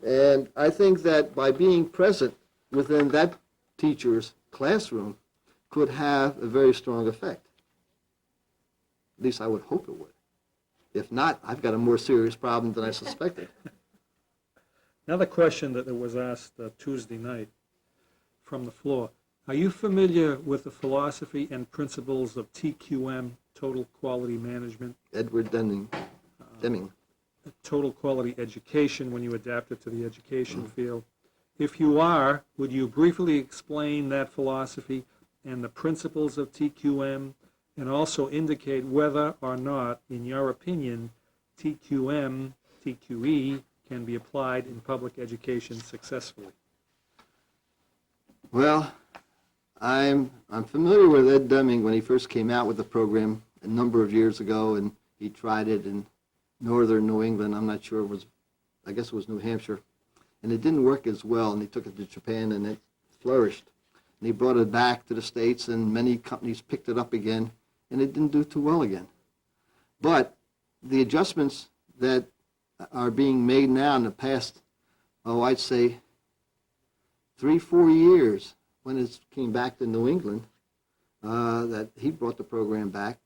And I think that by being present within that teacher's classroom could have a very strong effect. At least I would hope it would. If not, I've got a more serious problem than I suspected. Another question that was asked Tuesday night from the floor. Are you familiar with the philosophy and principles of TQM, Total Quality Management? Edward Deming. Total quality education when you adapt it to the education field. If you are, would you briefly explain that philosophy and the principles of TQM, and also indicate whether or not, in your opinion, TQM, TQE can be applied in public education successfully? Well, I'm familiar with Ed Deming when he first came out with the program a number of years ago, and he tried it in northern New England. I'm not sure, I guess it was New Hampshire. And it didn't work as well, and he took it to Japan, and it flourished. And he brought it back to the States, and many companies picked it up again, and it didn't do too well again. But the adjustments that are being made now in the past, I'd say 3-4 years, when it came back to New England, that he brought the program back,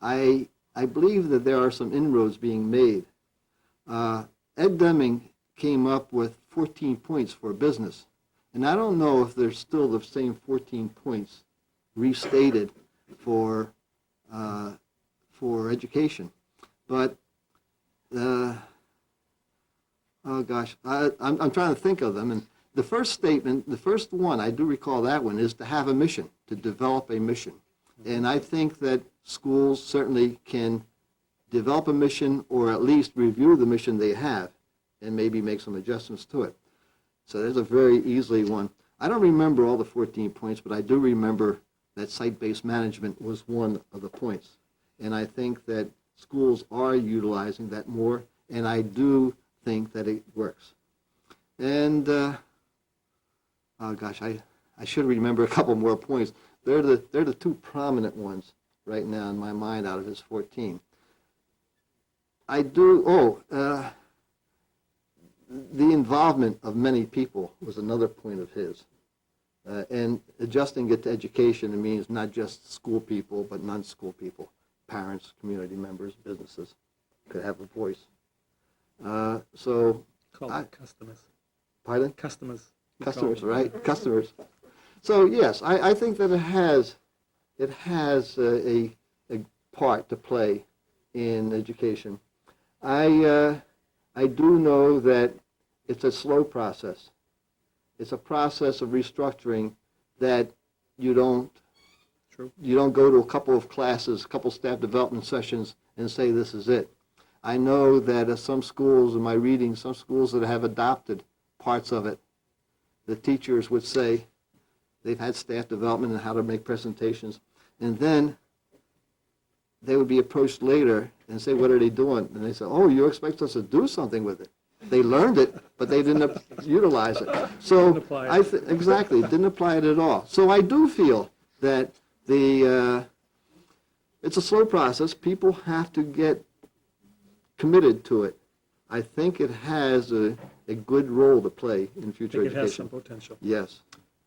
I believe that there are some inroads being made. Ed Deming came up with 14 points for business, and I don't know if there's still the same 14 points restated for education. But oh gosh, I'm trying to think of them. And the first statement, the first one, I do recall that one, is to have a mission, to develop a mission. And I think that schools certainly can develop a mission, or at least review the mission they have and maybe make some adjustments to it. So there's a very easily one. I don't remember all the 14 points, but I do remember that site-based management was one of the points. And I think that schools are utilizing that more, and I do think that it works. And, oh gosh, I should remember a couple more points. They're the two prominent ones right now in my mind out of his 14. I do, the involvement of many people was another point of his. And adjusting it to education, it means not just school people, but non-school people, parents, community members, businesses could have a voice. Call them customers. Pardon? Customers. Customers, right? Customers. So yes, I think that it has a part to play in education. I do know that it's a slow process. It's a process of restructuring that you don't go to a couple of classes, a couple staff development sessions and say this is it. I know that some schools, in my reading, some schools that have adopted parts of it, the teachers would say they've had staff development and how to make presentations, and then they would be approached later and say, what are they doing? And they say, oh, you expect us to do something with it. They learned it, but they didn't utilize it. So exactly, didn't apply it at all. So I do feel that it's a slow process. People have to get committed to it. I think it has a good role to play in future education. It has some potential. Yes.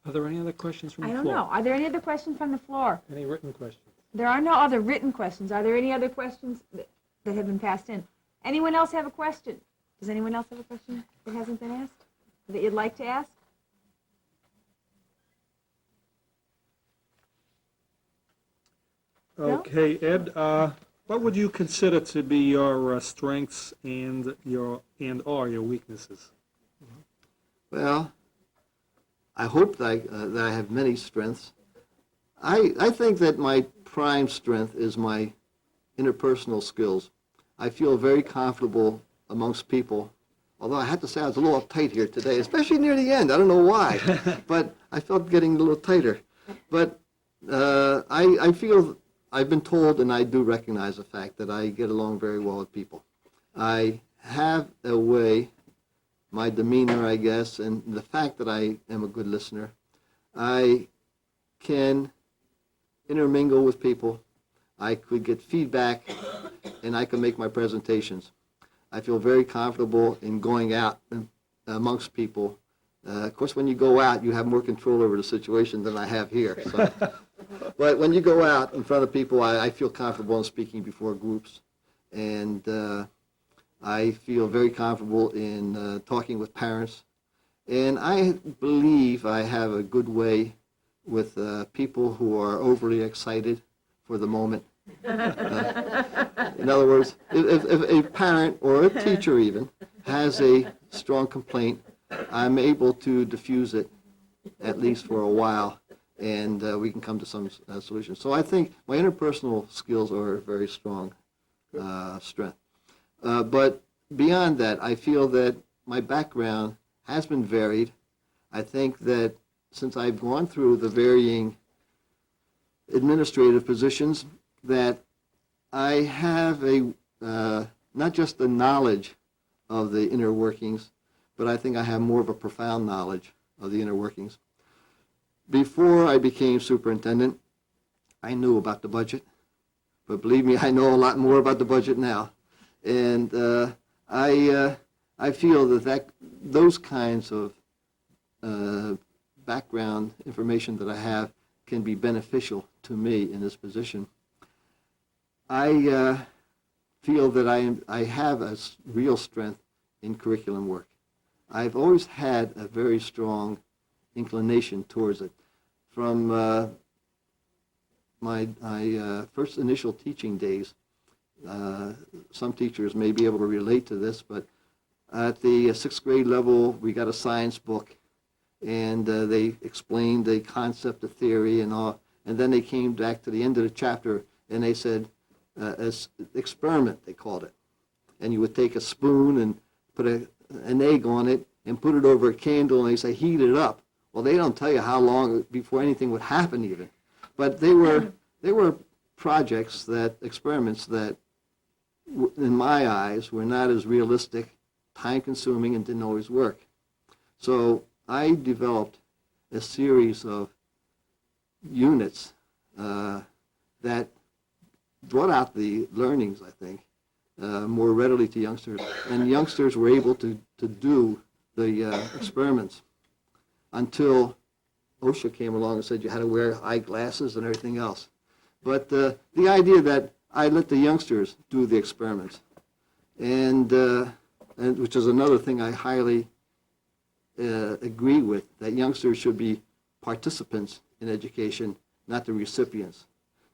Are there any other questions from the I floor? don't know. Are there any other questions from the floor? Any written questions? There are no other written questions. Are there any other questions that have been passed in? Anyone else have a question? Does anyone else have a question that hasn't been asked, that you'd like to ask? No? Okay, Ed, what would you consider to be your strengths and or your weaknesses? Well, I hope that I have many strengths. I think that my prime strength is my interpersonal skills. I feel very comfortable amongst people, although I have to say I was a little uptight here today, especially near the end. I don't know why, but I felt getting a little tighter. But I feel, I've been told, and I do recognize the fact that I get along very well with people. I have a way, my demeanor, I guess, and the fact that I am a good listener, I can intermingle with people. I could get feedback, and I can make my presentations. I feel very comfortable in going out amongst people. Of course, when you go out, you have more control over the situation than I have here. So. But when you go out in front of people, I feel comfortable in speaking before groups. And I feel very comfortable in talking with parents. And I believe I have a good way with people who are overly excited for the moment. In other words, if a parent or a teacher even has a strong complaint, I'm able to diffuse it, at least for a while, and we can come to some solution. So I think my interpersonal skills are a very strong strength. But beyond that, I feel that my background has been varied. I think that since I've gone through the varying administrative positions, that I have a not just the knowledge of the inner workings, but I think I have more of a profound knowledge of the inner workings. Before I became superintendent, I knew about the budget, but believe me, I know a lot more about the budget now. And I feel that those kinds of background information that I have can be beneficial to me in this position. I feel that I have a real strength in curriculum work. I've always had a very strong inclination towards it. From my first initial teaching days, some teachers may be able to relate to this, but at the 6th grade level, we got a science book, and they explained the concept of theory and all, and then they came back to the end of the chapter, and they said, experiment, they called it. And you would take a spoon and put an egg on it and put it over a candle, and they say, heat it up. Well, they don't tell you how long before anything would happen even. But they were projects, experiments that, in my eyes, were not as realistic, time-consuming, and didn't always work. So I developed a series of units that brought out the learnings, I think, more readily to youngsters. And youngsters were able to do the experiments until OSHA came along and said you had to wear eyeglasses and everything else. But the idea that I let the youngsters do the experiments, and which is another thing I highly agree with, that youngsters should be participants in education, not the recipients.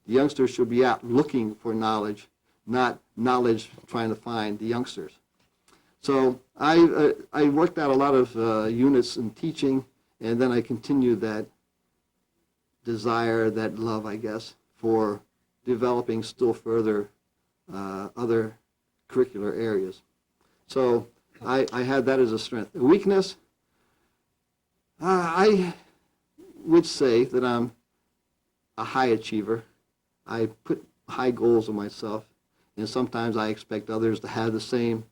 The youngsters should be out looking for knowledge, not knowledge trying to find the youngsters. So I worked out a lot of units in teaching, and then I continued that desire, that love, I guess, for developing still further other curricular areas. So I had that as a strength. A weakness, I would say that I'm a high achiever. I put high goals on myself, and sometimes I expect others to have the same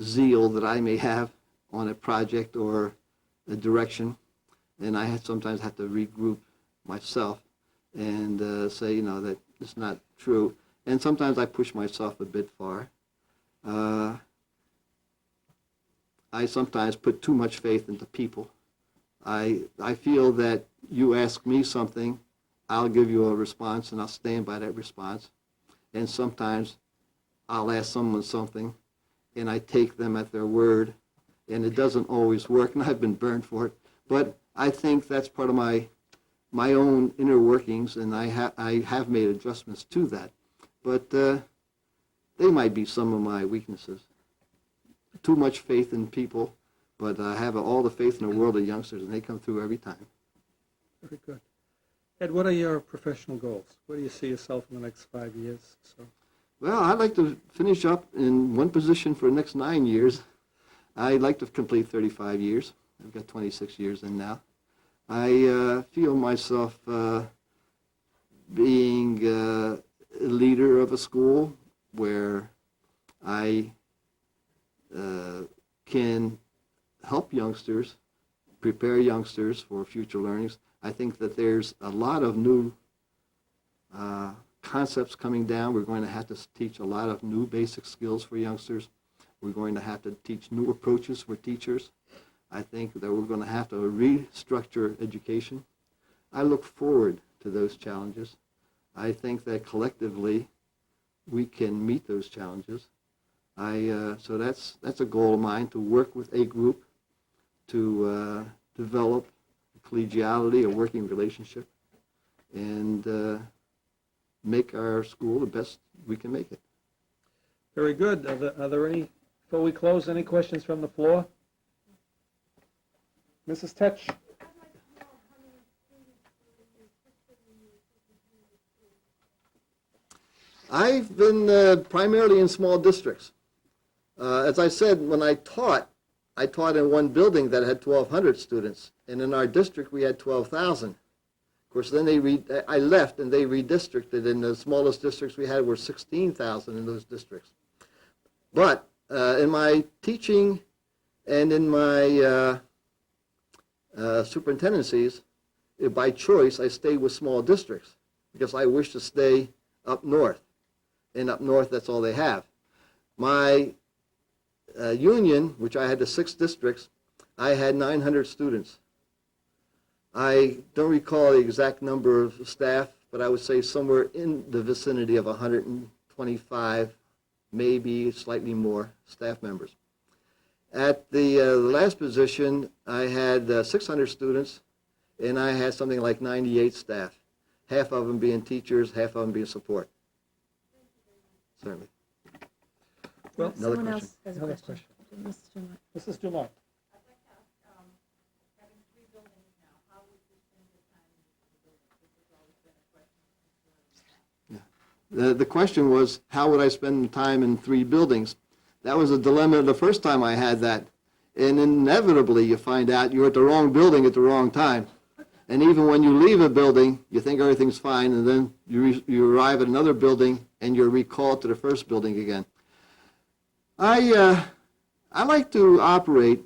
zeal that I may have on a project or a direction, and I sometimes have to regroup myself and say, that it's not true. And sometimes I push myself a bit far. I sometimes put too much faith into people. I feel that you ask me something, I'll give you a response, and I'll stand by that response. And sometimes I'll ask someone something, and I take them at their word, and it doesn't always work, and I've been burned for it. But I think that's part of my own inner workings, and I have made adjustments to that. But they might be some of my weaknesses. Too much faith in people, but I have all the faith in the world of youngsters, and they come through every time. Very good. Ed, what are your professional goals? Where do you see yourself in the next 5 years? So, Well, I'd like to finish up in one position for the next 9 years. I'd like to complete 35 years. I've got 26 years in now. I feel myself being a leader of a school where I can help youngsters, prepare youngsters for future learnings. I think that there's a lot of new concepts coming down. We're going to have to teach a lot of new basic skills for youngsters. We're going to have to teach new approaches for teachers. I think that we're going to have to restructure education. I look forward to those challenges. I think that collectively we can meet those challenges. So that's a goal of mine, to work with a group to develop collegiality, a working relationship, and make our school the best we can make it. Very good. Are there any, before we close, any questions from the floor? Mrs. Tetch? I've been primarily in small districts. As I said, when I taught in one building that had 1,200 students, and in our district we had 12,000. Of course, then I left and they redistricted, and the smallest districts we had were 16,000 in those districts. But in my teaching and in my superintendencies, by choice, I stayed with small districts because I wish to stay up north. And up north, that's all they have. My union, which I had the 6 districts, I had 900 students. I don't recall the exact number of staff, but I would say somewhere in the vicinity of 125, maybe slightly more staff members. At the last position, I had 600 students, and I had something like 98 staff, half of them being teachers, half of them being support. Certainly. Well, Another Someone question. else has a Another question. Mrs. Dumont. Mrs. Dumont? The question was, how would I spend time in 3 buildings? That was a dilemma the first time I had that. And inevitably, you find out you're at the wrong building at the wrong time. And even when you leave a building, you think everything's fine, and then you arrive at another building, and you're recalled to the first building again. I like to operate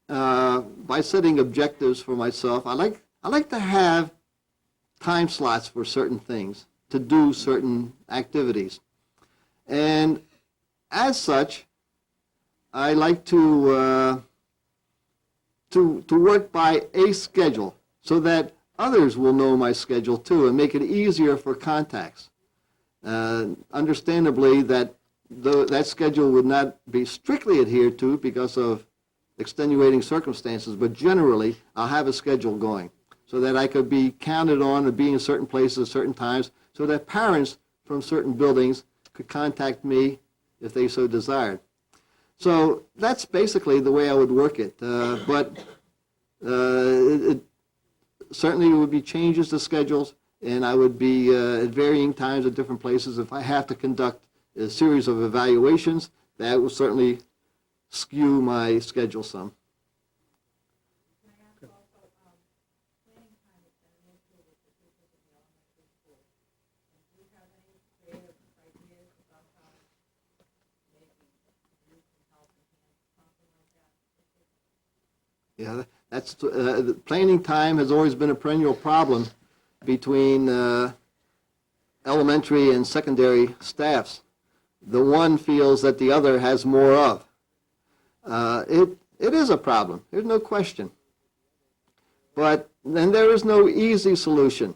by setting objectives for myself. I like to have time slots for certain things, to do certain activities. And as such, I like to work by a schedule so that others will know my schedule too and make it easier for contacts. Understandably, that schedule would not be strictly adhered to because of extenuating circumstances, but generally I'll have a schedule going so that I could be counted on to be in certain places at certain times, so that parents from certain buildings could contact me if they so desired. So that's basically the way I would work it. But it certainly would be changes to schedules, and I would be at varying times at different places. If I have to conduct a series of evaluations, that will certainly skew my schedule some. Yeah, that's the planning time has always been a perennial problem between elementary and secondary staffs. The one feels that the other has more of. It is a problem. There's no question. But then there is no easy solution.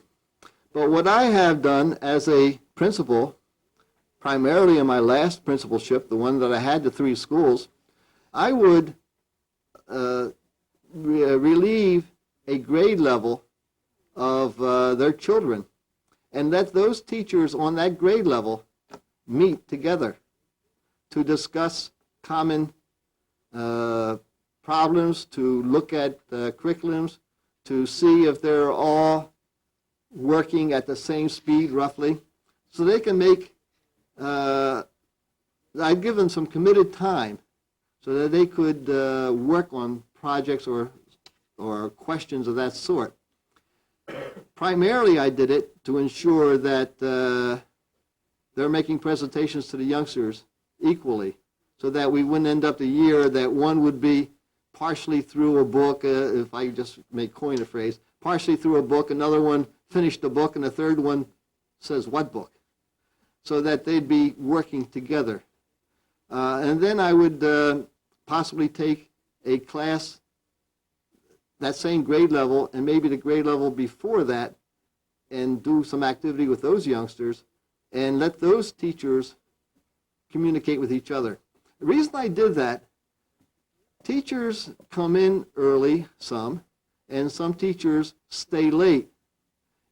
But what I have done as a principal, primarily in my last principalship, the one that I had to 3 schools, I would relieve a grade level of their children, and let those teachers on that grade level meet together to discuss common problems, to look at curriculums, to see if they're all working at the same speed roughly, so they can make I'd give them some committed time so that they could work on projects or questions of that sort. Primarily, I did it to ensure that they're making presentations to the youngsters equally, so that we wouldn't end up the year that one would be partially through a book, if I just may coin a phrase, partially through a book, another one finished the book, and the third one says, what book? So that they'd be working together. And then I would possibly take a class, that same grade level, and maybe the grade level before that, and do some activity with those youngsters, and let those teachers communicate with each other. The reason I did that, teachers come in early, and some teachers stay late.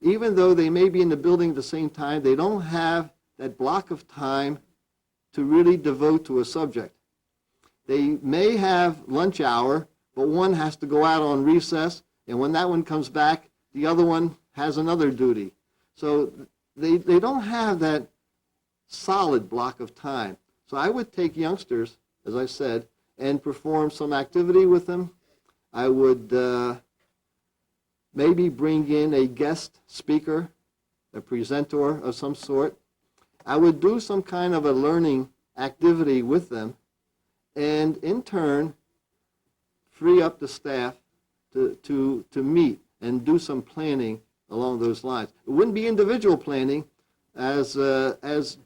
Even though they may be in the building at the same time, they don't have that block of time to really devote to a subject. They may have lunch hour, but one has to go out on recess, and when that one comes back, the other one has another duty. So they don't have that solid block of time. So I would take youngsters, as I said, and perform some activity with them. I would maybe bring in a guest speaker, a presenter of some sort. I would do some kind of a learning activity with them, and in turn, free up the staff to meet and do some planning along those lines. It wouldn't be individual planning, as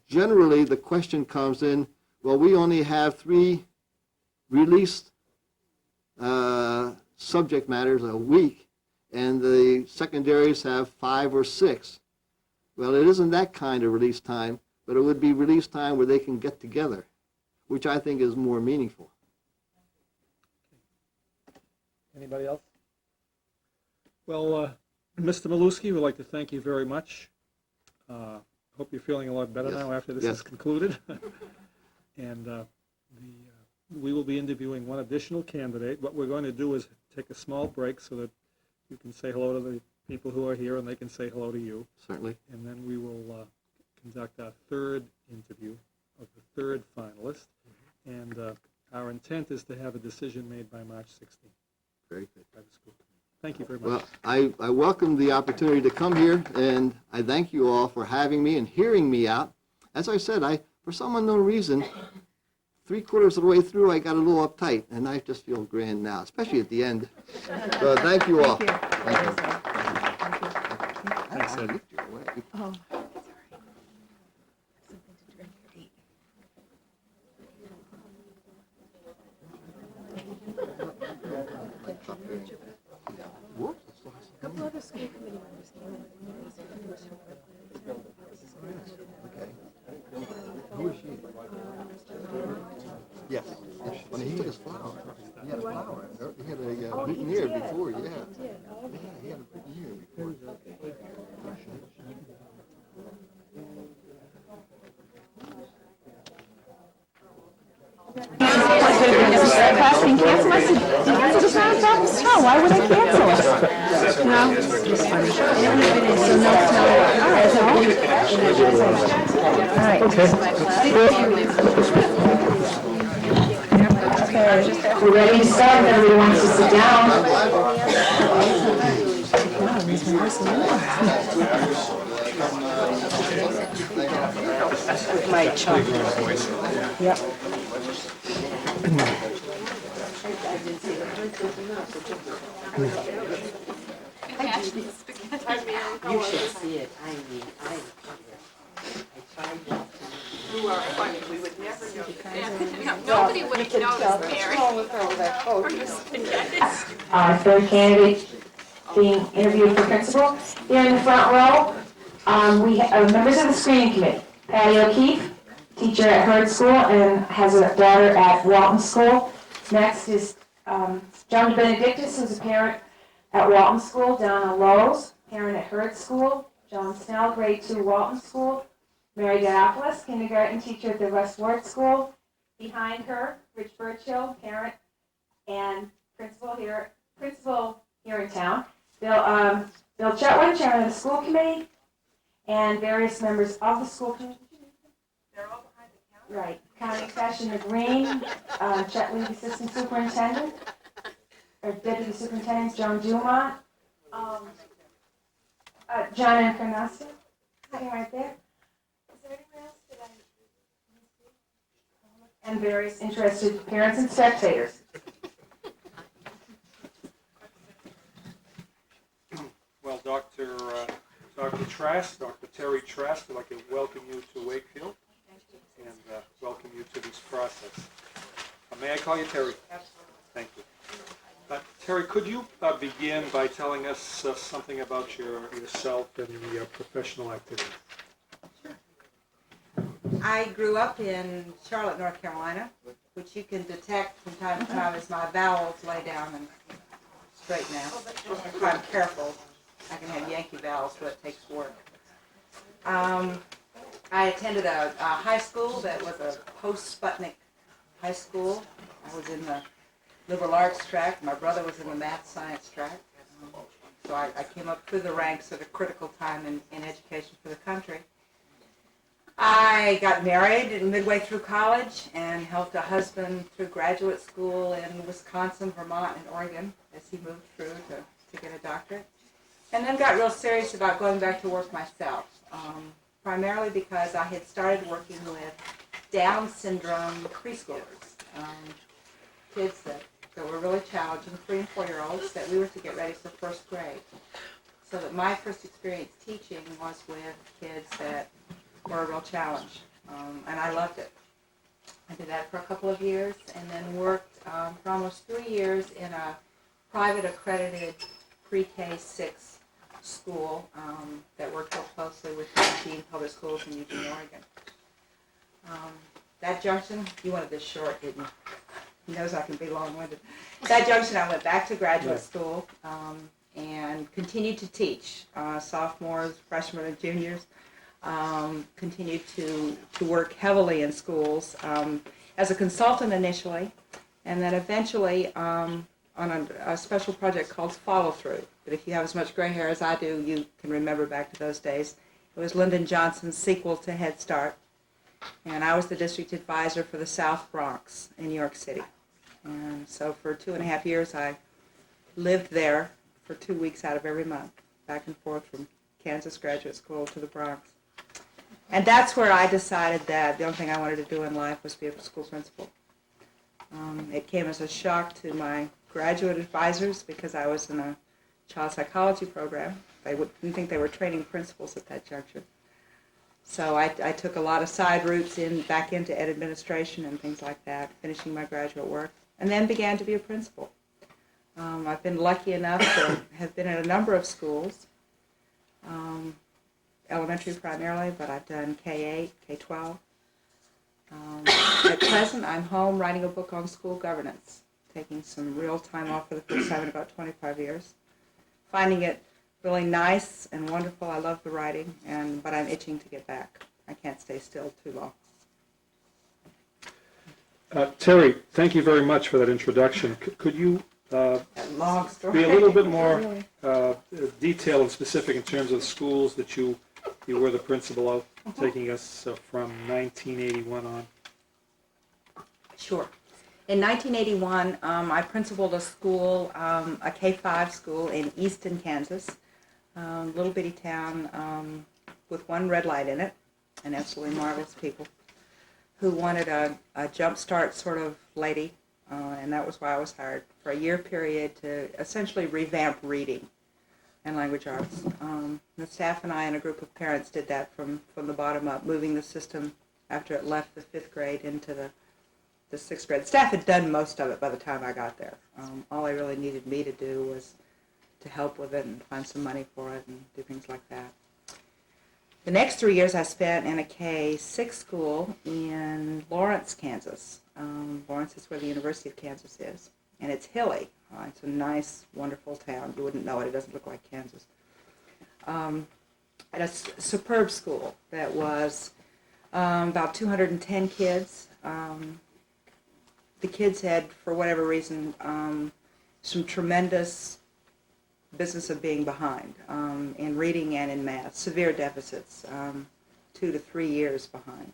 generally the question comes in, well, we only have 3 released subject matters a week, and the secondaries have 5 or 6. Well, it isn't that kind of release time, but it would be release time where they can get together, which I think is more meaningful. Anybody else? Well, Mr. Maluski, we'd like to thank you very much. Hope you're feeling a lot better Yes. now after this Yes. is concluded. And we will be interviewing one additional candidate. What we're going to do is take a small break so that you can say hello to the people who are here and they can say hello to you. Certainly. And then we will conduct our third interview of the third finalist. And our intent is to have a decision made by March 16th Very good. by the school committee. Thank you very much. Well, I welcome the opportunity to come here, and I thank you all for having me and hearing me out. As I said, for some unknown reason, 3/4 of the way through, I got a little uptight, and I just feel grand now, especially at the end. So thank you all. Thank you. Thanks, Ed. Oh. A couple other school committee members came in. Who is she? Yes. When he had his flower. He had a flower. He had a boutonniere before, yeah. Yeah, he had a boutonniere before. Class being canceled? I said, did you cancel this nonprofit? No, why would I cancel it? No. So no, all right, no. All right. Okay, we're ready to start. If everybody wants to sit down. My chocolate. Yep. You should see it. I mean, I tried not to. You are funny, we would never know. Nobody would have noticed, Mary. Third candidate being interviewed for principal. Here in the front row, we have members of the screening committee. Patty O'Keefe, teacher at Hurd School and has a daughter at Walton School. Next is John Benedictus, who's a parent at Walton School. Donna Lowe's, parent at Hurd School. John Snell, grade 2, Walton School. Mary Diopoulos, kindergarten teacher at the West Ward School. Behind her, Rich Burchill, parent and principal here in town. Bill Chetwin, chairman of the school committee, and various members of the school committee. Right. County Commissioner Green, Chet Lee, Assistant Superintendent, or Deputy Superintendent Joan Dumont, John Encarnacio, sitting right there. Is there anyone else that and various interested parents and spectators. Well, Dr. Trask, Dr. Terry Trask, I'd like to welcome you to Wakefield and welcome you to this process. May I call you Terry? Absolutely. Thank you. Terry, could you begin by telling us something about yourself and your professional activities? I grew up in Charlotte, North Carolina, which you can detect from time to time as my vowels lay down and straighten out. If I'm careful, I can have Yankee vowels, but it takes work. I attended a high school that was a post-Sputnik high school. I was in the liberal arts track. My brother was in the math science track. So I came up through the ranks at a critical time in education for the country. I got married midway through college and helped a husband through graduate school in Wisconsin, Vermont, and Oregon as he moved through to get a doctorate. And then got real serious about going back to work myself, primarily because I had started working with Down syndrome preschoolers, kids that were really challenging, 3- and 4-year-olds that we were to get ready for first grade. So that my first experience teaching was with kids that were a real challenge, and I loved it. I did that for a couple of years and then worked for almost 3 years in a private accredited pre-K 6 school that worked real closely with Eugene Public Schools in Eugene, Oregon. That junction, you wanted this short, didn't you? He knows I can be long-winded. That junction, I went back to graduate school and continued to teach sophomores, freshmen, and juniors. Continued to work heavily in schools as a consultant initially, and then eventually on a special project called Follow Through. But if you have as much gray hair as I do, you can remember back to those days. It was Lyndon Johnson's sequel to Head Start, and I was the district advisor for the South Bronx in New York City. And so for 2.5 years, I lived there for 2 weeks out of every month, back and forth from Kansas Graduate School to the Bronx. And that's where I decided that the only thing I wanted to do in life was be a school principal. It came as a shock to my graduate advisors because I was in a child psychology program. They didn't think they were training principals at that juncture. So I took a lot of side routes back into ed administration and things like that, finishing my graduate work, and then began to be a principal. I've been lucky enough to have been in a number of schools. Elementary primarily, but I've done K-8, K-12. At present, I'm home writing a book on school governance, taking some real time off for the first time in about 25 years. Finding it really nice and wonderful. I love the writing, but I'm itching to get back. I can't stay still too long. Terry, thank you very much for that introduction. Could you Long story. be a little bit more detailed and specific in terms of the schools that you were the principal of, taking us from 1981 on? Sure. In 1981, I principaled a school, a K-5 school in Easton, Kansas, little bitty town with one red light in it, and absolutely marvelous people, who wanted a jump start sort of lady, and that was why I was hired for a year period to essentially revamp reading and language arts. The staff and I and a group of parents did that from the bottom up, moving the system after it left the 5th grade into the 6th grade. The staff had done most of it by the time I got there. All they really needed me to do was to help with it and find some money for it and do things like that. The next 3 years I spent in a K-6 school in Lawrence, Kansas. Lawrence is where the University of Kansas is, and it's hilly. It's a nice, wonderful town. You wouldn't know it. It doesn't look like Kansas. At a superb school that was about 210 kids. The kids had, for whatever reason, some tremendous business of being behind in reading and in math, severe deficits. 2 to 3 years behind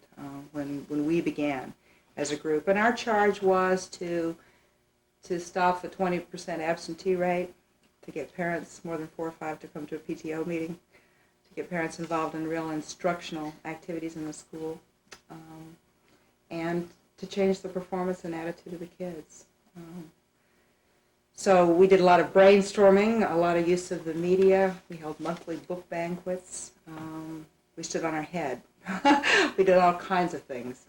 when we began as a group. And our charge was to stop the 20% absentee rate, to get parents, more than 4 or 5, to come to a PTO meeting, to get parents involved in real instructional activities in the school, and to change the performance and attitude of the kids. So we did a lot of brainstorming, a lot of use of the media. We held monthly book banquets. We stood on our head. We did all kinds of things,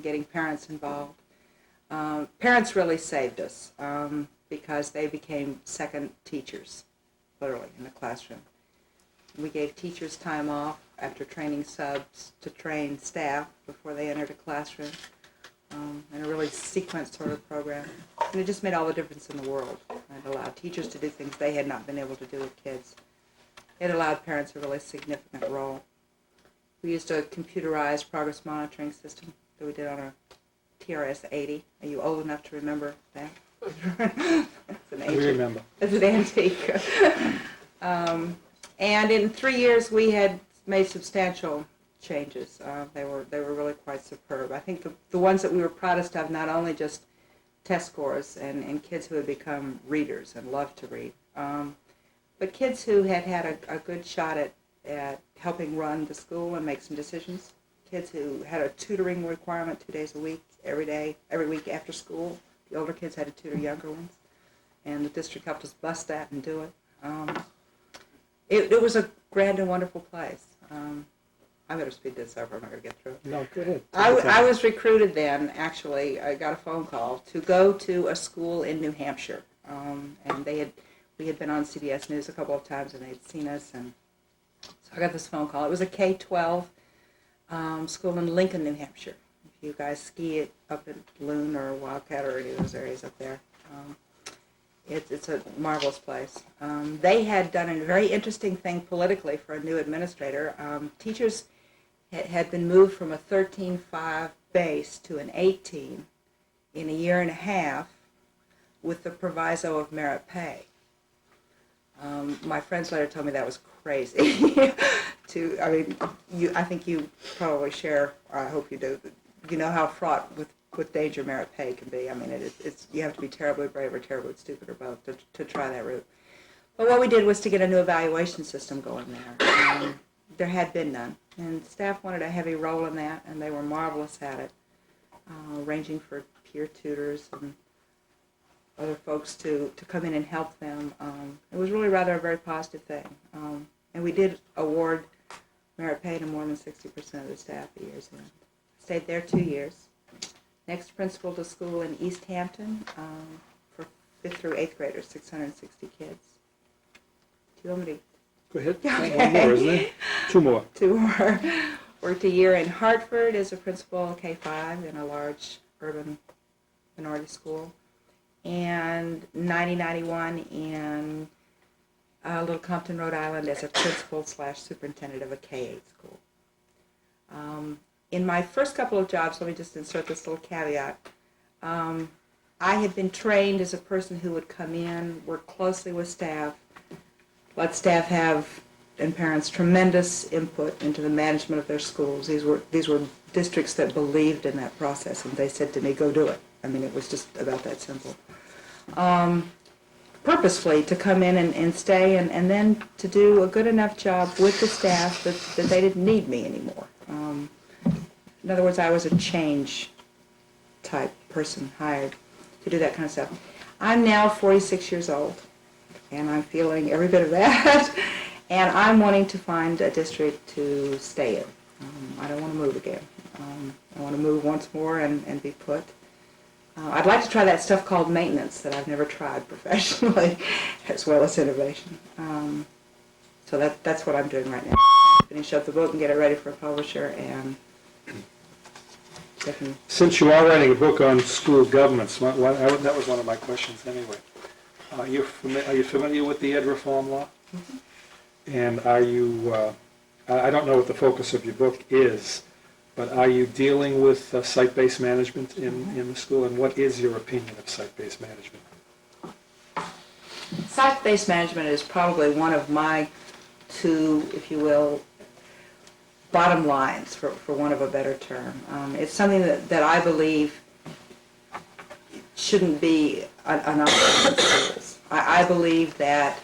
getting parents involved. Parents really saved us because they became second teachers, literally, in the classroom. We gave teachers time off after training subs to train staff before they entered a classroom, in a really sequenced sort of program. And it just made all the difference in the world. It allowed teachers to do things they had not been able to do with kids. It allowed parents a really significant role. We used a computerized progress monitoring system that we did on a TRS-80. Are you old enough to remember that? It's an We remember. It's an antique. And in 3 years, we had made substantial changes. They were really quite superb. I think the ones that we were proudest of, not only just test scores and kids who had become readers and loved to read, but kids who had had a good shot at helping run the school and make some decisions. Kids who had a tutoring requirement 2 days a week, every week after school. The older kids had to tutor younger ones, and the district helped us bust that and do it. It was a grand and wonderful place. I better speed this up, or I'm not going to get through it. No, go ahead. I was recruited then, actually. I got a phone call to go to a school in New Hampshire. And we had been on CBS News a couple of times, and they'd seen us. And so I got this phone call. It was a K-12 school in Lincoln, New Hampshire. If you guys ski it up at Loon or Wildcat or any of those areas up there. It's a marvelous place. They had done a very interesting thing politically for a new administrator. Teachers had been moved from a 13-5 base to an 18 in a year and a half with the proviso of merit pay. My friends later told me that was crazy. I think you probably share, I hope you do, you know how fraught with danger merit pay can be. I mean, it's you have to be terribly brave or terribly stupid or both to try that route. But what we did was to get a new evaluation system going there. There had been none, and staff wanted a heavy role in that, and they were marvelous at it, ranging for peer tutors and other folks to come in and help them. It was really rather a very positive thing. And we did award merit pay to more than 60% of the staff at year's end. Stayed there 2 years. Next principal to school in East Hampton for 5th through 8th graders, 660 kids. Do you want me to? Go ahead. Okay. One more, isn't it? Two more. 2 more. Worked a year in Hartford as a principal K-5 in a large urban minority school. And 90-91 in Little Compton, Rhode Island as a principal/superintendent of a K-8 school. In my first couple of jobs, let me just insert this little caveat, I had been trained as a person who would come in, work closely with staff, let staff have, and parents, tremendous input into the management of their schools. These were districts that believed in that process, and they said to me, go do it. I mean, it was just about that simple. Purposefully to come in and stay, and then to do a good enough job with the staff that they didn't need me anymore. In other words, I was a change type person hired to do that kind of stuff. I'm now 46 years old, and I'm feeling every bit of that, and I'm wanting to find a district to stay in. I don't want to move again. I want to move once more and be put. I'd like to try that stuff called maintenance that I've never tried professionally, as well as innovation. So that's what I'm doing right now. Finish up the book and get it ready for a publisher, and Since you are writing a book on school governments, that was one of my questions anyway. Are you familiar with the ed reform law? Mm-hmm. And are you, I don't know what the focus of your book is, but are you dealing with site-based management in the school, and what is your opinion of site-based management? Site-based management is probably one of my two, if you will, bottom lines, for want of a better term. It's something that I believe shouldn't be an option in schools. I believe that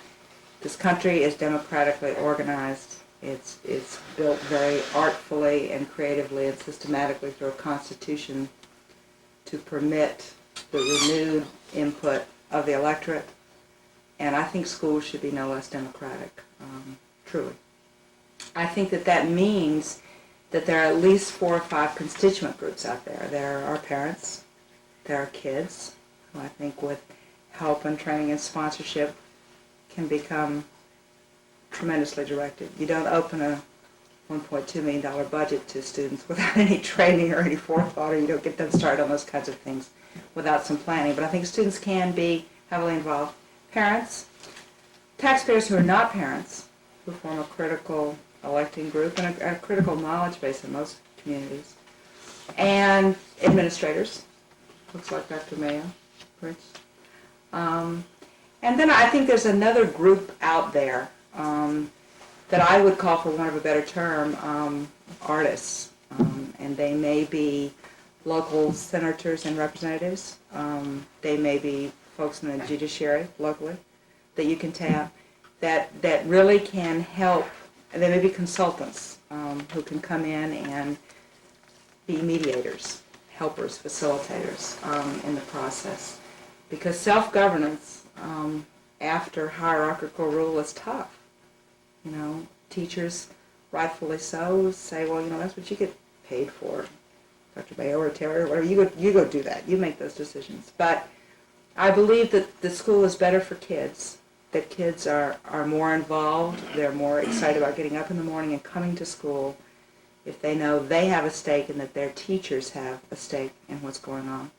this country is democratically organized. It's built very artfully and creatively and systematically through a constitution to permit the renewed input of the electorate. And I think schools should be no less democratic, truly. I think that means that there are at least 4 or 5 constituent groups out there. There are parents, there are kids, who I think with help and training and sponsorship can become tremendously directed. You don't open a $1.2 million budget to students without any training or any forethought, or you don't get them started on those kinds of things without some planning. But I think students can be heavily involved. Parents, taxpayers who are not parents, who form a critical electing group and a critical knowledge base in most communities, and administrators, looks like Dr. Mayo, Rich. And then I think there's another group out there that I would call, for want of a better term, artists. And they may be local senators and representatives. They may be folks in the judiciary locally that you can tap that really can help. And they may be consultants who can come in and be mediators, helpers, facilitators in the process. Because self-governance after hierarchical rule is tough. You know, teachers, rightfully so, say, well, you know, that's what you get paid for, Dr. Mayo or Terry or whatever. You go do that. You make those decisions. But I believe that the school is better for kids, that kids are more involved, they're more excited about getting up in the morning and coming to school if they know they have a stake and that their teachers have a stake in what's going on.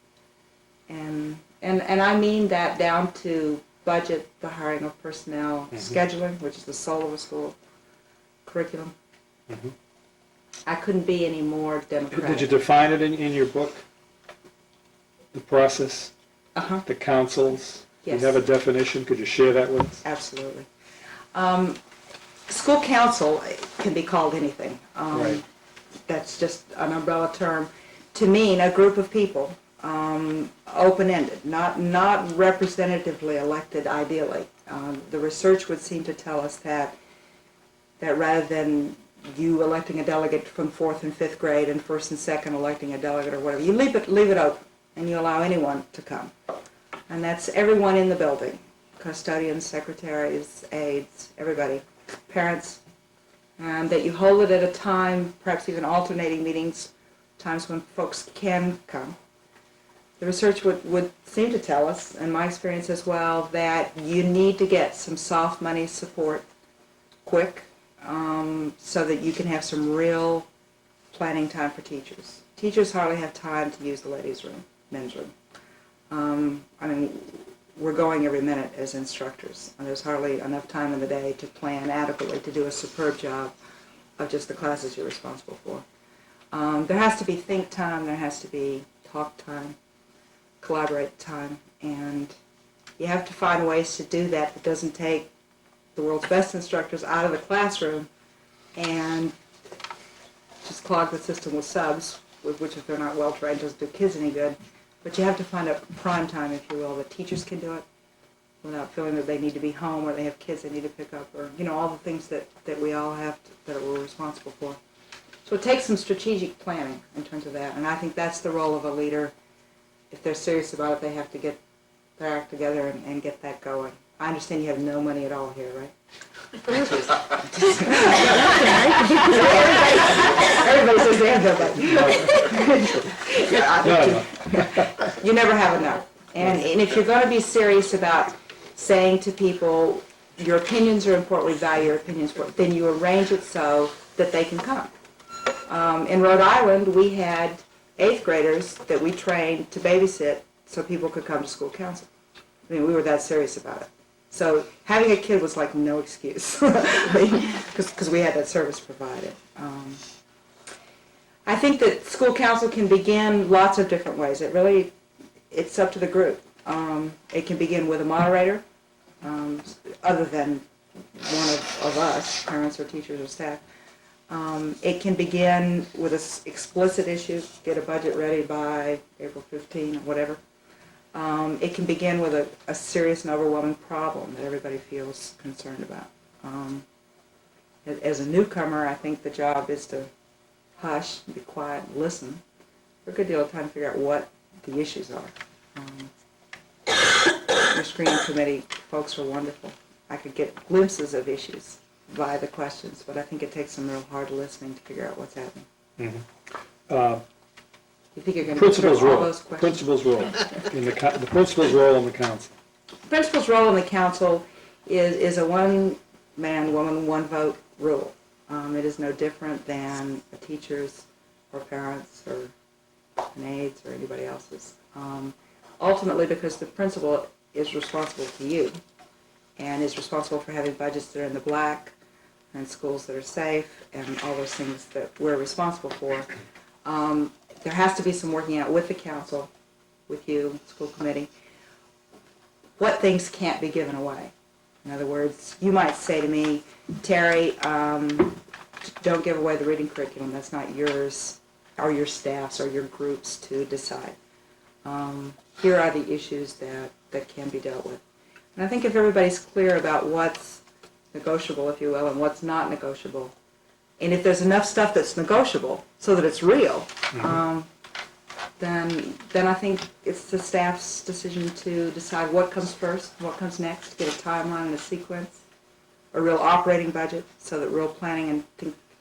And I mean that down to budget, the hiring of personnel, scheduling, which is the soul of a school, curriculum. I couldn't be any more democratic. Did you define it in your book? The process? The councils? Yes. Do you have a definition? Could you share that with us? Absolutely. School council can be called anything. Right. That's just an umbrella term to mean a group of people, open-ended, not representatively elected ideally. The research would seem to tell us that rather than you electing a delegate from 4th and 5th grade and 1st and 2nd electing a delegate or whatever, you leave it open and you allow anyone to come. And that's everyone in the building, custodians, secretaries, aides, everybody, parents, and that you hold it at a time, perhaps even alternating meetings, times when folks can come. The research would seem to tell us, and my experience as well, that you need to get some soft money support quick so that you can have some real planning time for teachers. Teachers hardly have time to use the ladies' room, men's room. I mean, we're going every minute as instructors, and there's hardly enough time in the day to plan adequately to do a superb job of just the classes you're responsible for. There has to be think time, there has to be talk time, collaborate time, and you have to find ways to do that that doesn't take the world's best instructors out of the classroom and just clog the system with subs, which if they're not well trained doesn't do kids any good. But you have to find a prime time, if you will, that teachers can do it without feeling that they need to be home or they have kids they need to pick up, or, you know, all the things that we all have that we're responsible for. So it takes some strategic planning in terms of that, and I think that's the role of a leader. If they're serious about it, they have to get their act together and get that going. I understand you have no money at all here, right? Everybody says they have no money. You never have enough. And if you're going to be serious about saying to people, your opinions are important, we value your opinions, then you arrange it so that they can come. In Rhode Island, we had 8th graders that we trained to babysit so people could come to school council. I mean, we were that serious about it. So having a kid was like no excuse because we had that service provided. I think that school council can begin lots of different ways. It's up to the group. It can begin with a moderator, other than one of us, parents or teachers or staff. It can begin with an explicit issue, get a budget ready by April 15 or whatever. It can begin with a serious and overwhelming problem that everybody feels concerned about. As a newcomer, I think the job is to hush, be quiet, and listen for a good deal of time to figure out what the issues are. Your screening committee folks are wonderful. I could get glimpses of issues by the questions, but I think it takes some real hard listening to figure out what's happening. You think you're going to get through Principal's all role. those questions? Principal's role. The principal's role in the council. The principal's role in the council is a one-man, woman, one-vote rule. It is no different than a teacher's or parents or an aide's or anybody else's. Ultimately, because the principal is responsible to you and is responsible for having budgets that are in the black and schools that are safe and all those things that we're responsible for, there has to be some working out with the council, with you, school committee, what things can't be given away. In other words, you might say to me, Terry, don't give away the reading curriculum. That's not yours or your staff's or your group's to decide. Here are the issues that can be dealt with. And I think if everybody's clear about what's negotiable, if you will, and what's not negotiable, and if there's enough stuff that's negotiable so that it's real, then I think it's the staff's decision to decide what comes first, what comes next, get a timeline and a sequence, a real operating budget so that real planning and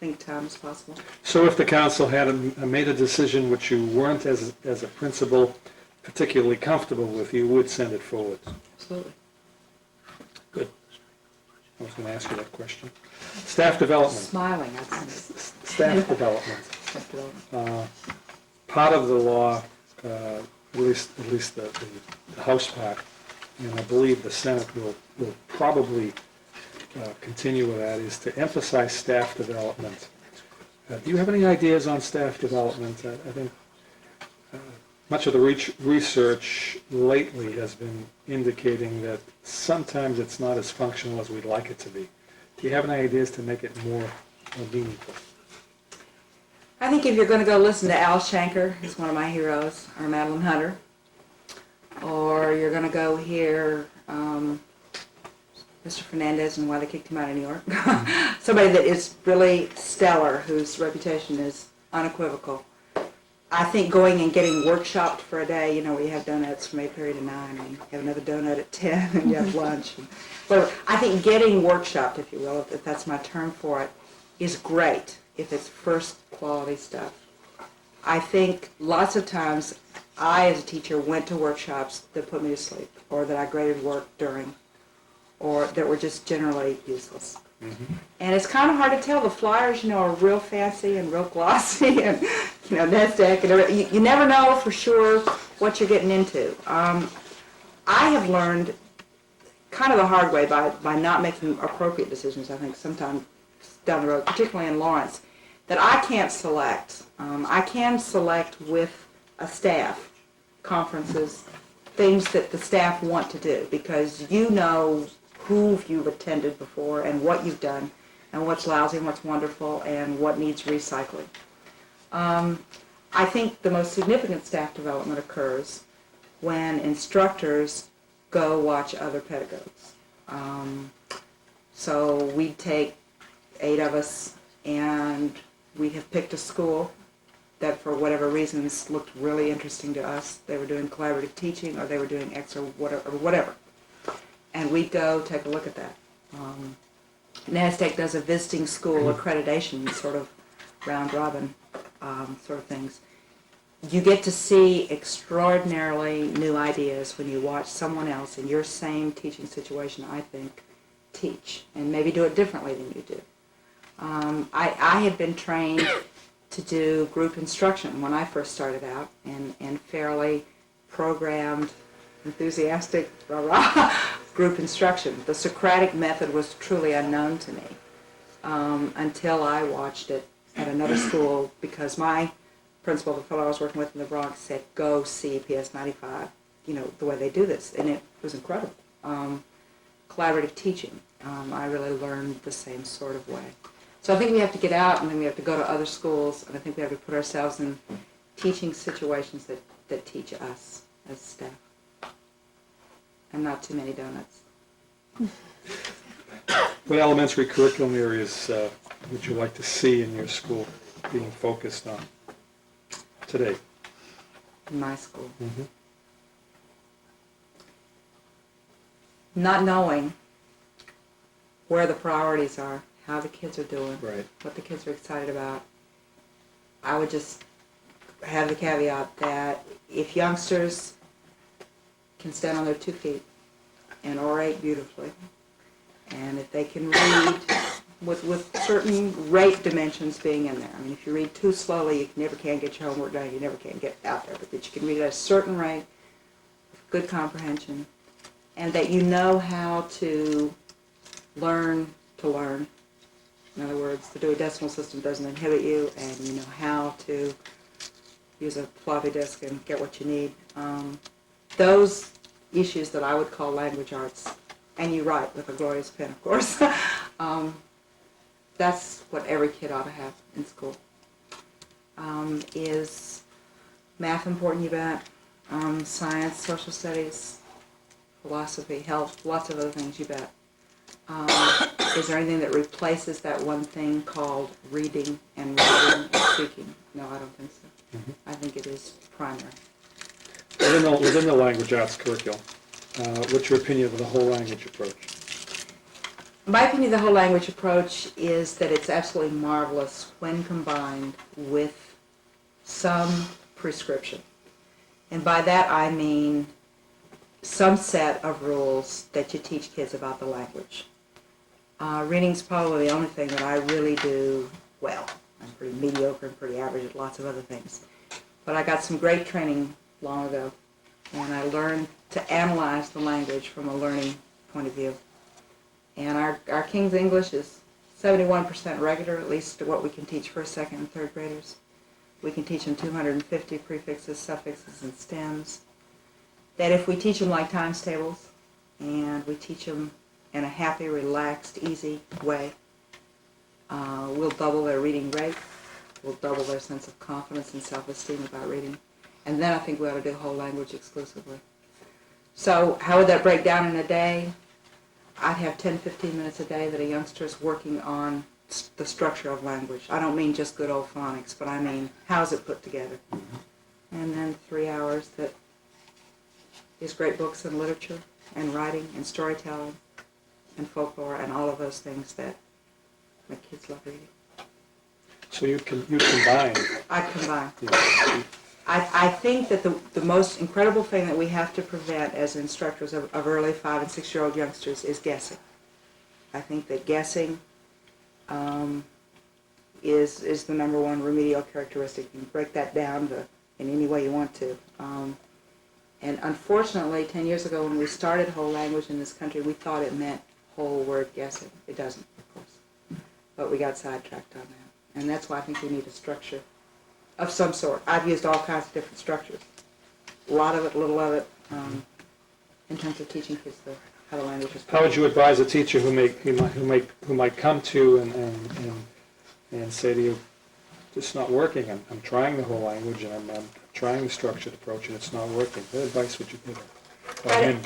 think time is possible. So if the council had made a decision which you weren't, as a principal, particularly comfortable with, you would send it forward? Absolutely. Good. I was going to ask you that question. Staff development. Smiling, I'd send it. Staff development. Staff development. Part of the law, at least the House part, and I believe the Senate will probably continue with that, is to emphasize staff development. Do you have any ideas on staff development? I think much of the research lately has been indicating that sometimes it's not as functional as we'd like it to be. Do you have any ideas to make it more meaningful? I think if you're going to go listen to Al Shanker, who's one of my heroes, or Madeline Hunter, or you're going to go hear Mr. Fernandez and why they kicked him out of New York, somebody that is really stellar, whose reputation is unequivocal. I think going and getting workshopped for a day, you know, where you have donuts from 8:30 to 9, and you have another donut at 10, and you have lunch. And whatever. I think getting workshopped, if you will, if that's my term for it, is great if it's first quality stuff. I think lots of times I, as a teacher, went to workshops that put me to sleep, or that I graded work during, or that were just generally useless. Mm-hmm. And it's kind of hard to tell. The flyers, you know, are real fancy and real glossy, and you know, NASDAQ and everything. You never know for sure what you're getting into. I have learned kind of the hard way by not making appropriate decisions, I think, sometimes down the road, particularly in Lawrence, that I can't select. I can select with a staff, conferences, things that the staff want to do, because you know who you've attended before and what you've done and what's lousy and what's wonderful and what needs recycling. I think the most significant staff development occurs when instructors go watch other pedagogues. So we take 8 of us and we have picked a school that for whatever reasons looked really interesting to us. They were doing collaborative teaching or they were doing X or whatever. And we go take a look at that. NASDAQ does a visiting school accreditation sort of round robin sort of things. You get to see extraordinarily new ideas when you watch someone else in your same teaching situation, I think, teach, and maybe do it differently than you do. I had been trained to do group instruction when I first started out, and fairly programmed, enthusiastic, rah-rah, group instruction. The Socratic method was truly unknown to me until I watched it at another school, because my principal, the fellow I was working with in the Bronx, said, go see PS 95, you know, the way they do this, and it was incredible. Collaborative teaching, I really learned the same sort of way. So I think we have to get out, and then we have to go to other schools, and I think we have to put ourselves in teaching situations that teach us as staff. And not too many donuts. What elementary curriculum areas would you like to see in your school being focused on today? In my school. Mm-hmm. Not knowing where the priorities are, how the kids are doing, Right. what the kids are excited about. I would just have the caveat that if youngsters can stand on their 2 feet and orate beautifully, and if they can read with certain rate dimensions being in there. I mean, if you read too slowly, you never can get your homework done, you never can get out there, but that you can read at a certain rate, with good comprehension, and that you know how to learn to learn. In other words, the Dewey Decimal System doesn't inhibit you, and you know how to use a floppy disk and get what you need. Those issues that I would call language arts, and you write with a glorious pen, of course, that's what every kid ought to have in school. Is math important? You bet. Science, social studies, philosophy, health, lots of other things, you bet. Is there anything that replaces that one thing called reading and writing and speaking? No, I don't think so. Mm-hmm. I think it is primary. Within the language arts curriculum, what's your opinion of the whole language approach? My opinion of the whole language approach is that it's absolutely marvelous when combined with some prescription. And by that I mean some set of rules that you teach kids about the language. Reading's probably the only thing that I really do well. I'm pretty mediocre and pretty average at lots of other things. But I got some great training long ago, and I learned to analyze the language from a learning point of view. And our King's English is 71% regular, at least to what we can teach first, second, and third graders. We can teach them 250 prefixes, suffixes, and stems. That if we teach them like times tables, and we teach them in a happy, relaxed, easy way, we'll double their reading rate, we'll double their sense of confidence and self-esteem about reading. And then I think we ought to do whole language exclusively. So how would that break down in a day? I'd have 10, 15 minutes a day that a youngster is working on the structure of language. I don't mean just good old phonics, but I mean how's it put together. And then 3 hours that is great books and literature and writing and storytelling and folklore and all of those things that make kids love reading. So you combine. I combine. Yeah. I think that the most incredible thing that we have to prevent as instructors of early 5- and 6-year-old youngsters is guessing. I think that guessing is the number one remedial characteristic. You can break that down in any way you want to. And unfortunately, 10 years ago when we started whole language in this country, we thought it meant whole word guessing. It doesn't, of course. But we got sidetracked on that. And that's why I think we need a structure of some sort. I've used all kinds of different structures. A lot of it, little of it, in terms of teaching kids how the language is. How would you advise a teacher who might come to and say to you, it's not working. I'm trying the whole language and I'm trying the structured approach and it's not working. What advice would you give them?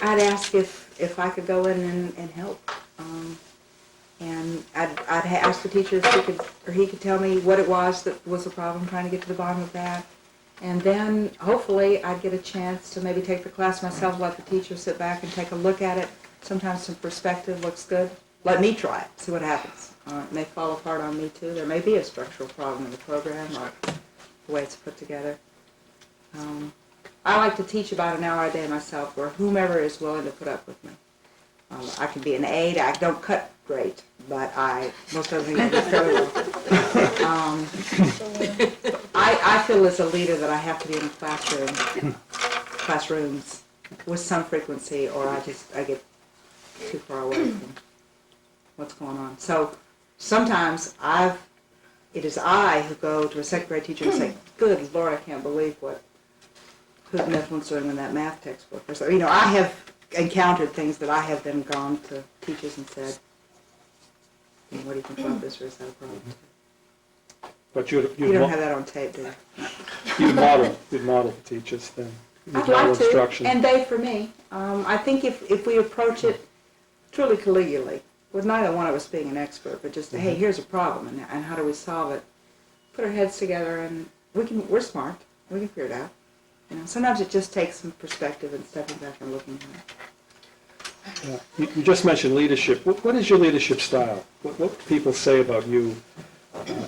I'd ask if I could go in and help. And I'd ask the teacher if he could tell me what it was that was the problem, trying to get to the bottom of that. And then hopefully I'd get a chance to maybe take the class myself, let the teacher sit back and take a look at it. Sometimes some perspective looks good. Let me try it, see what happens. It may fall apart on me too. There may be a structural problem in the program or the way it's put together. I like to teach about an hour a day myself, where whomever is willing to put up with me. I can be an aide. I don't cut great, but most of the things I do fairly well. I feel as a leader that I have to be in a classrooms with some frequency, or I get too far away from what's going on. So sometimes it is I who go to a second grade teacher and say, "Good Lord, I can't believe what Putin Mifflin's doing in that math textbook." Or so, I have encountered things that I have then gone to teachers and said, I mean, what do you think about this, or is that a problem? But You don't have that on tape, do you? you'd model for teachers then. You'd I'd model like to, instruction. and they for me. I think if we approach it truly collegially, with neither one of us being an expert, but just, hey, here's a problem, and how do we solve it? Put our heads together, and we're smart. We can figure it out. You know, sometimes it just takes some perspective and stepping back and looking at it. You just mentioned leadership. What is your leadership style? What do people say about you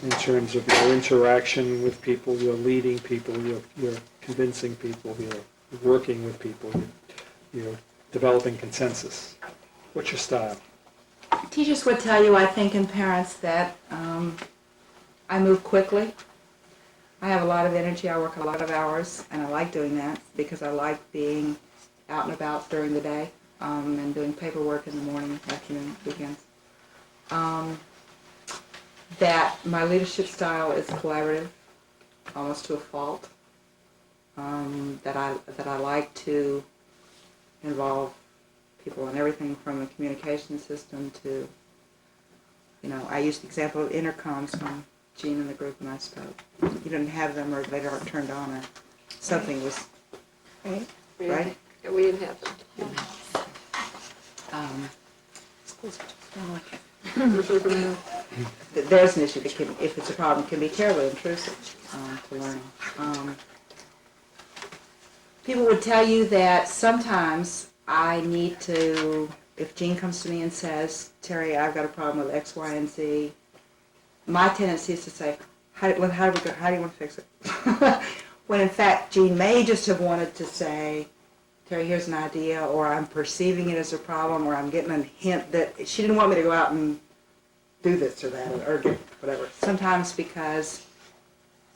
in terms of your interaction with people, you're leading people, you're convincing people, you're working with people, you're developing consensus? What's your style? Teachers would tell you, I think, and parents, that I move quickly. I have a lot of energy. I work a lot of hours, and I like doing that because I like being out and about during the day and doing paperwork in the morning, afternoon, weekends. That my leadership style is collaborative, almost to a fault. That I like to involve people in everything from the communication system to, you know, I used the example of intercoms when Jean and the group and I spoke. You didn't have them, or they weren't turned on, or something was, right? We didn't have them. Schools are just like it. There's an issue that can, if it's a problem, can be terribly intrusive to learning. People would tell you that sometimes I need to, if Jean comes to me and says, Terry, I've got a problem with X, Y, and Z, my tendency is to say, how do you want to fix it? When in fact, Jean may just have wanted to say, Terry, here's an idea, or I'm perceiving it as a problem, or I'm getting a hint that she didn't want me to go out and do this or that, or get whatever. Sometimes because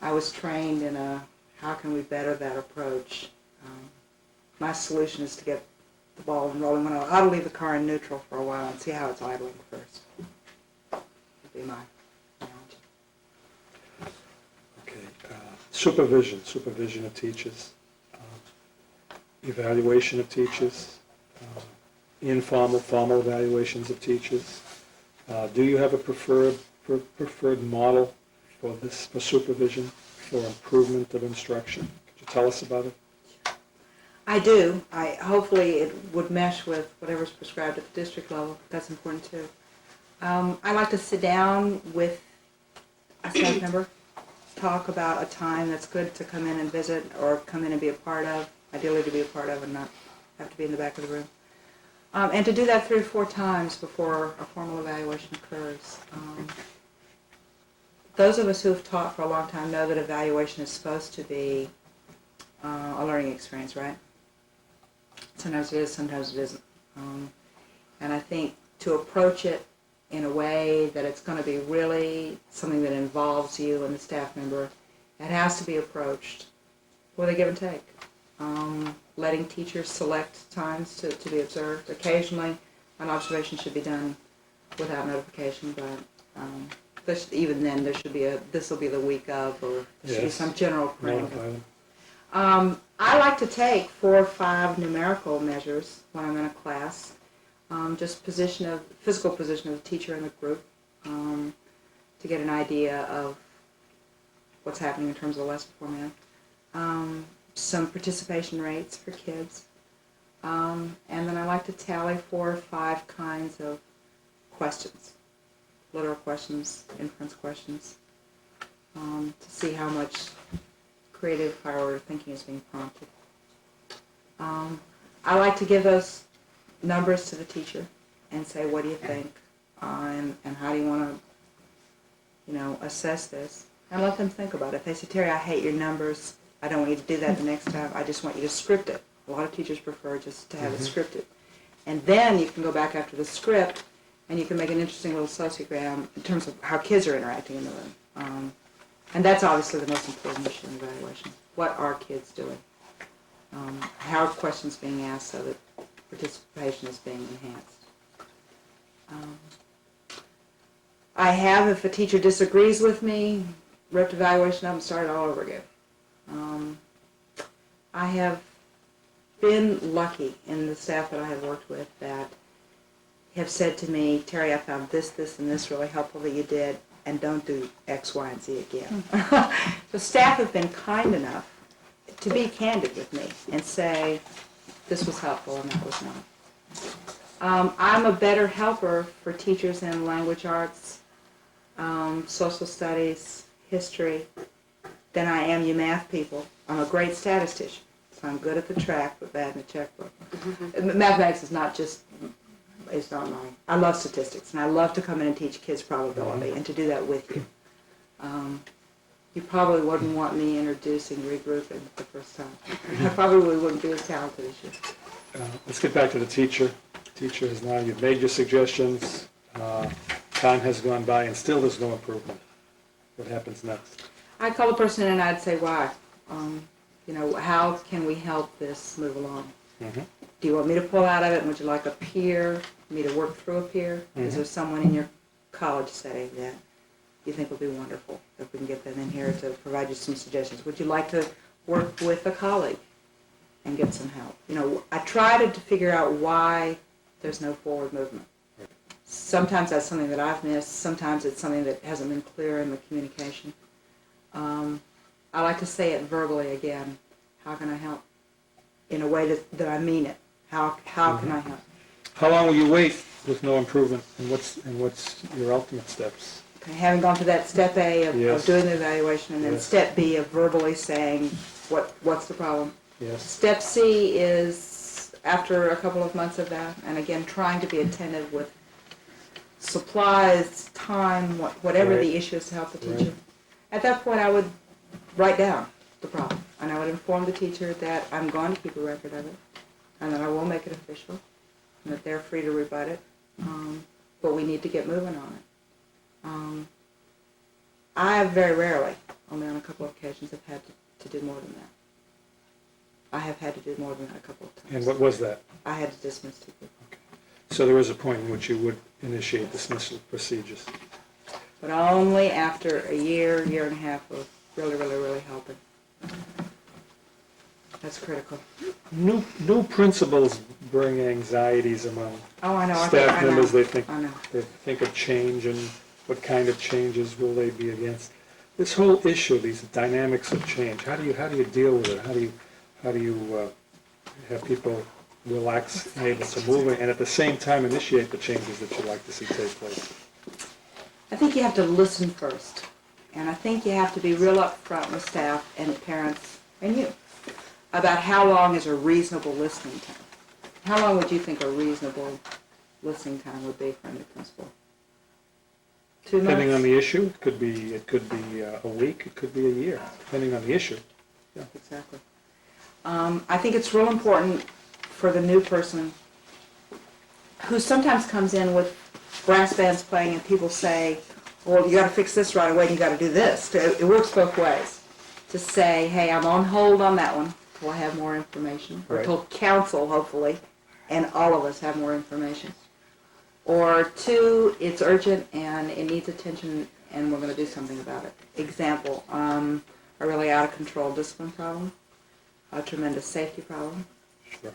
I was trained in a, how can we better that approach? My solution is to get the ball rolling. When I ought to leave the car in neutral for a while and see how it's idling first. Would be my analogy. Okay. Supervision of teachers, evaluation of teachers, informal, formal evaluations of teachers. Do you have a preferred model for supervision, for improvement of instruction? Could you tell us about it? I do. Hopefully it would mesh with whatever's prescribed at the district level. That's important too. I like to sit down with a staff member, talk about a time that's good to come in and visit or come in and be a part of, ideally to be a part of and not have to be in the back of the room. And to do that 3 or 4 times before a formal evaluation occurs. Those of us who have taught for a long time know that evaluation is supposed to be a learning experience, right? Sometimes it is, sometimes it isn't. And I think to approach it in a way that it's going to be really something that involves you and the staff member, it has to be approached with a give and take. Letting teachers select times to be observed. Occasionally, an observation should be done without notification, but even then, there should be this will be the week of, or there should be some general parameter. I like to take 4 or 5 numerical measures when I'm in a class, just physical position of the teacher in the group, to get an idea of what's happening in terms of the lesson format. Some participation rates for kids, and then I like to tally 4 or 5 kinds of questions, literal questions, inference questions, to see how much creative higher thinking is being prompted. I like to give those numbers to the teacher and say, what do you think, and how do you want to, assess this, and let them think about it. If they say, Terry, I hate your numbers, I don't want you to do that the next time, I just want you to script it. A lot of teachers prefer just to have it scripted. And then you can go back after the script and you can make an interesting little sociogram in terms of how kids are interacting in the room. And that's obviously the most important issue in evaluation. What are kids doing? How are questions being asked so that participation is being enhanced? I have, if a teacher disagrees with me, ripped evaluation up and started all over again. I have been lucky in the staff that I have worked with that have said to me, Terry, I found this, and this really helpful that you did, and don't do X, Y, and Z again. So staff have been kind enough to be candid with me and say, this was helpful and that was not. I'm a better helper for teachers in language arts, social studies, history, than I am you math people. I'm a great statistician, so I'm good at the track but bad in the checkbook. Mathematics is not just, it's not mine. I love statistics, and I love to come in and teach kids probability and to do that with you. You probably wouldn't want me introducing regrouping the first time. I probably wouldn't be as talented as you. Let's get back to the teacher. Teacher is now, you've made your suggestions, time has gone by and still there's no improvement. What happens next? I'd call the person in and I'd say, why? How can we help this move along? Mm-hmm. Do you want me to pull out of it, and would you like a peer, me to work through a peer? Is there someone in your college setting that you think would be wonderful, if we can get them in here to provide you some suggestions? Would you like to work with a colleague and get some help? I try to figure out why there's no forward movement. Sometimes that's something that I've missed. Sometimes it's something that hasn't been clear in the communication. I like to say it verbally again. How can I help? In a way that I mean it. How can I help? How long will you wait with no improvement, and what's your ultimate steps? Okay, having gone to that step A of Yes. doing the evaluation, and then Yes. step B of verbally saying what's the problem. Yes. Step C is after a couple of months of that, and again trying to be attentive with supplies, time, whatever Right. the issue is to help the Right. teacher. At that point, I would write down the problem, and I would inform the teacher that I'm going to keep a record of it, and that I will make it official, and that they're free to rebut it, but we need to get moving on it. I have very rarely, only on a couple of occasions, have had to do more than that. I have had to do more than that a couple of times. And what was that? I had to dismiss 2 people. So there is a point in which you would initiate dismissal procedures. But only after a year and a half of really, really, really helping. That's critical. New principals bring anxieties among Oh, I know. staff members. They I know. think of change and what kind of changes will they be against. This whole issue, these dynamics of change, how do you deal with it? How do you have people relax and able to move and at the same time initiate the changes that you'd like to see take place? I think you have to listen first. And I think you have to be real upfront with staff and parents and you about how long is a reasonable listening time. How long would you think a reasonable listening time would be for a new principal? 2 months? Depending on the issue, it could be a week, it could be a year, depending on the issue. Exactly. I think it's real important for the new person who sometimes comes in with brass bands playing and people say, well, you got to fix this right away and you got to do this. It works both ways. To say, hey, I'm on hold on that one till I have more information, or Right. till council, hopefully, and all of us have more information. Or 2, it's urgent and it needs attention and we're going to do something about it. Example, a really out of control discipline problem, a tremendous safety problem, Sure.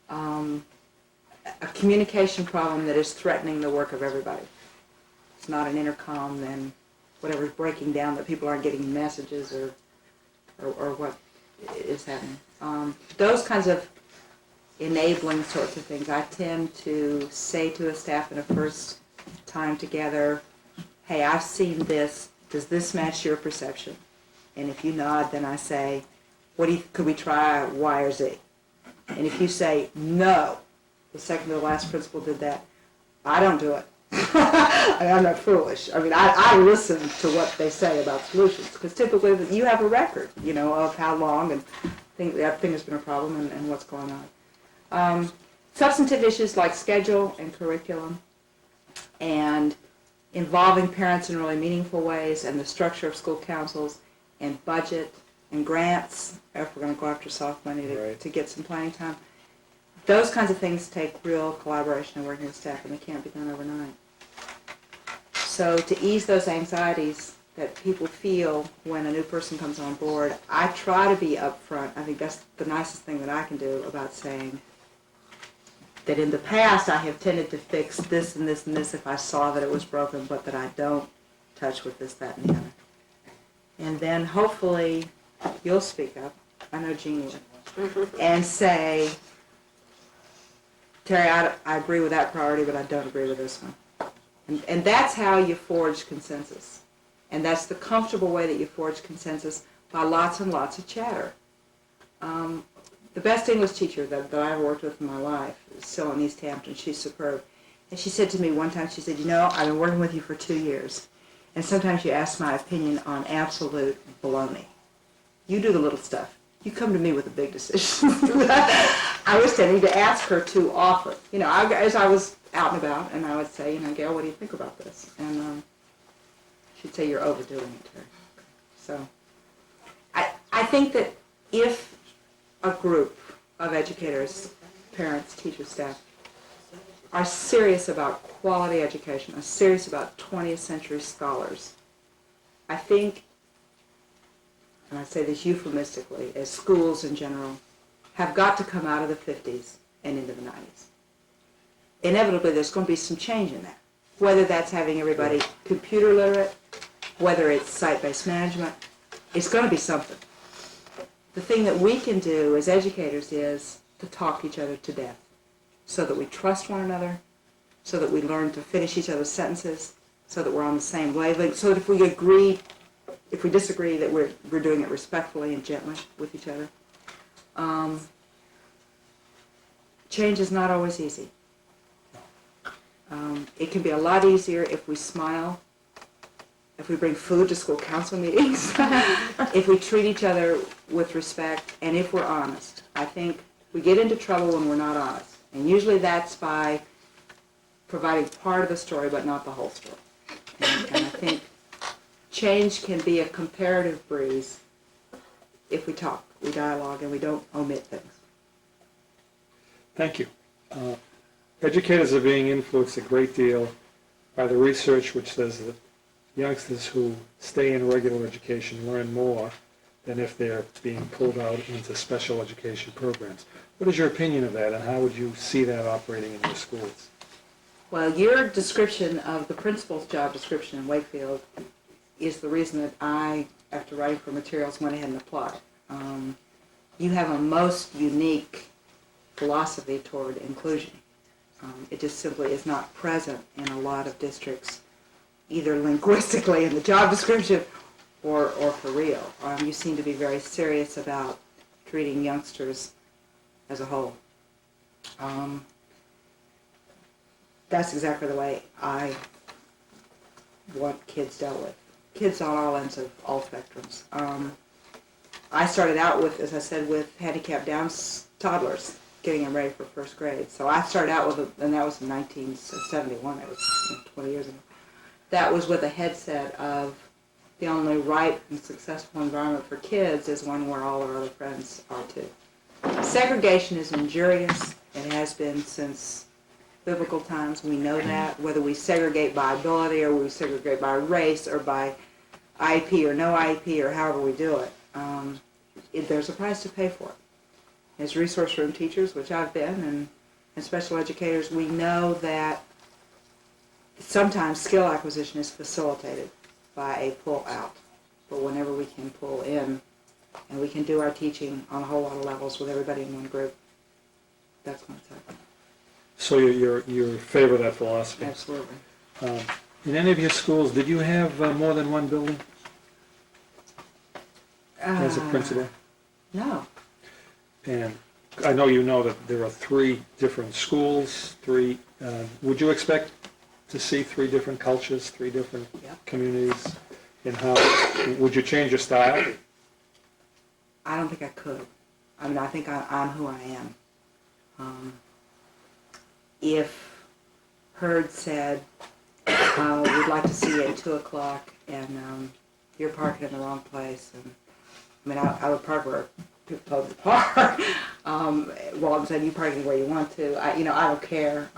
a communication problem that is threatening the work of everybody. It's not an intercom, then whatever's breaking down that people aren't getting messages or what is happening. Those kinds of enabling sorts of things, I tend to say to the staff in a first time together, hey, I've seen this. Does this match your perception? And if you nod, then I say, could we try Y or Z? And if you say no, the second to the last principal did that, I don't do it. I'm not foolish. I mean, I listen to what they say about solutions, because typically you have a record, of how long and that thing has been a problem and what's going on. Substantive issues like schedule and curriculum and involving parents in really meaningful ways and the structure of school councils and budget and grants, if we're going to go after soft money Right. to get some planning time. Those kinds of things take real collaboration and working with staff, and they can't be done overnight. So to ease those anxieties that people feel when a new person comes on board, I try to be upfront. I think that's the nicest thing that I can do about saying, that in the past I have tended to fix this and this and this if I saw that it was broken, but that I don't touch with this, that, and the other. And then hopefully you'll speak up, I know Jeannie will, and say, Terry, I agree with that priority, but I don't agree with this one. And that's how you forge consensus. And that's the comfortable way that you forge consensus, by lots and lots of chatter. The best English teacher that I've worked with in my life is still in East Hampton. She's superb. And she said to me one time, she said, you know, I've been working with you for 2 years, and sometimes you ask my opinion on absolute baloney. You do the little stuff. You come to me with the big decisions. I was tending to ask her too often. You know, as I was out and about, and I would say, you know, Gail, what do you think about this? And she'd say, you're overdoing it, Terry. So I think that if a group of educators, parents, teachers, staff, are serious about quality education, are serious about 20th century scholars, I think, and I say this euphemistically, as schools in general, have got to come out of the 50s and into the 90s. Inevitably, there's going to be some change in that. Whether that's having everybody computer literate, whether it's site-based management, it's going to be something. The thing that we can do as educators is to talk each other to death, so that we trust one another, so that we learn to finish each other's sentences, so that we're on the same wavelength, so that if we agree, if we disagree, that we're doing it respectfully and gently with each other. Change is not always easy. It can be a lot easier if we smile, if we bring food to school council meetings, if we treat each other with respect, and if we're honest. I think we get into trouble when we're not honest. And usually that's by providing part of the story, but not the whole story. And I think change can be a comparative breeze if we talk, we dialogue, and we don't omit things. Thank you. Educators are being influenced a great deal by the research which says that youngsters who stay in regular education learn more than if they're being pulled out into special education programs. What is your opinion of that, and how would you see that operating in your schools? Well, your description of the principal's job description in Wakefield is the reason that I, after writing for materials, went ahead and applied. You have a most unique philosophy toward inclusion. It just simply is not present in a lot of districts, either linguistically in the job description or for real. You seem to be very serious about treating youngsters as a whole. That's exactly the way I want kids dealt with. Kids on all ends of all spectrums. I started out with, as I said, with handicapped Down toddlers, getting them ready for first grade. So I started out with, and that was in 1971, that was 20 years ago. That was with a headset of the only right and successful environment for kids is one where all our other friends are too. Segregation is injurious. It has been since biblical times. We know that, whether we segregate by ability or we segregate by race or by IEP or no IEP or however we do it, there's a price to pay for it. As resource room teachers, which I've been, and special educators, we know that sometimes skill acquisition is facilitated by a pull out. But whenever we can pull in and we can do our teaching on a whole lot of levels with everybody in one group, that's when it's happening. So you're in favor of that philosophy? Absolutely. In any of your schools, did you have more than one building as a principal? No. And I know you know that there are 3 different schools, would you expect to see 3 different cultures, 3 different communities? And how, would you change your style? I don't think I could. I mean, I think I'm who I am. If Herd said, we'd like to see you at 2 o'clock and you're parking in the wrong place, and I mean, I would park where people told me to park. Well, I'm saying you park anywhere you want to. I don't care.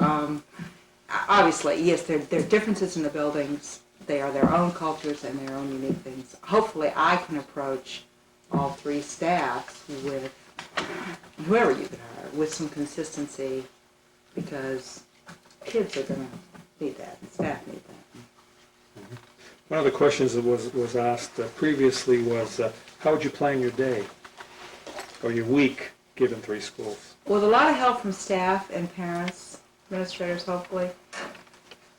Obviously, yes, there are differences in the buildings. They are their own cultures and their own unique things. Hopefully, I can approach all 3 staffs with whoever you can hire with some consistency because kids are going to need that, and staff need that. One of the questions that was asked previously was, how would you plan your day or your week, given 3 schools? With a lot of help from staff and parents, administrators hopefully,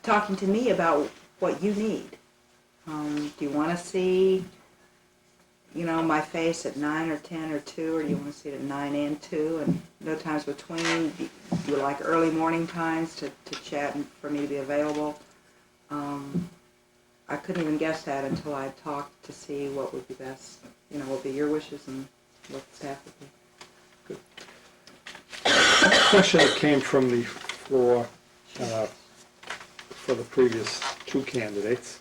talking to me about what you need. Do you want to see, my face at 9 or 10 or 2, or do you want to see it at 9 and 2, and no times between? Do you like early morning times to chat and for me to be available? I couldn't even guess that until I talked to see what would be best, what would be your wishes and what the staff would be. Question that came from the floor for the previous 2 candidates.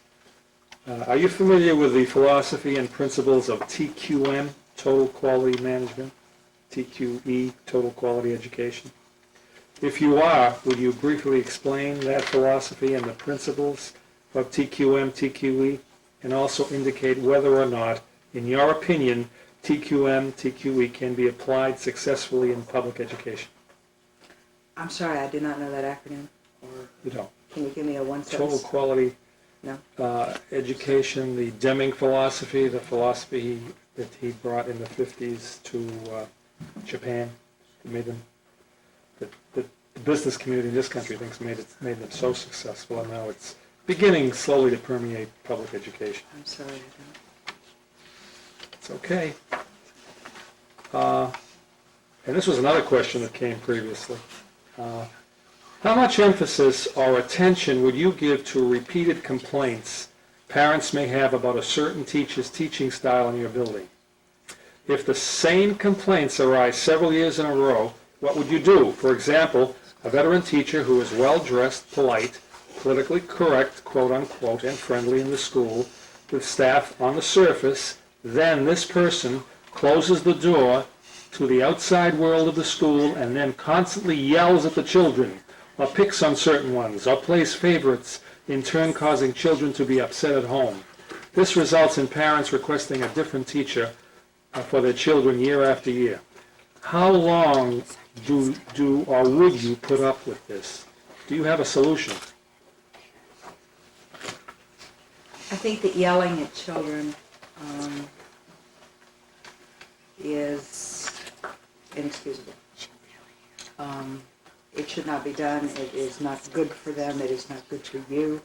Are you familiar with the philosophy and principles of TQM, Total Quality Management, TQE, Total Quality Education? If you are, would you briefly explain that philosophy and the principles of TQM, TQE, and also indicate whether or not, in your opinion, TQM, TQE can be applied successfully in public education? I'm sorry, I do not know that acronym. Or You don't. can you give me a one Total sentence? Quality No. Education, the Deming philosophy, the philosophy that he brought in the 50s to Japan, that made them, that the business community in this country thinks made them so successful, and now it's beginning slowly to permeate public education. I'm sorry, I don't. It's okay. And this was another question that came previously. How much emphasis or attention would you give to repeated complaints parents may have about a certain teacher's teaching style in your building? If the same complaints arise several years in a row, what would you do? For example, a veteran teacher who is well-dressed, polite, politically correct, quote-unquote, and friendly in the school, with staff on the surface, then this person closes the door to the outside world of the school and then constantly yells at the children, or picks on certain ones, or plays favorites, in turn causing children to be upset at home. This results in parents requesting a different teacher for their children year after year. How long do or would you put up with this? Do you have a solution? I think that yelling at children is inexcusable. It should not be done. It is not good for them. It is not good for you.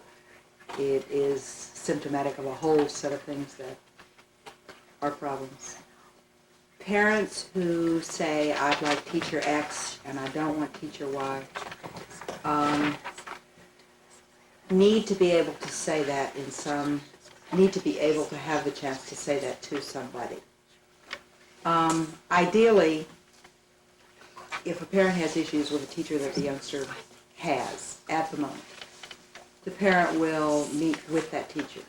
It is symptomatic of a whole set of things that are problems. Parents who say, I'd like teacher X and I don't want teacher Y, need to be able to say that need to be able to have the chance to say that to somebody. Ideally, if a parent has issues with a teacher that the youngster has at the moment, the parent will meet with that teacher.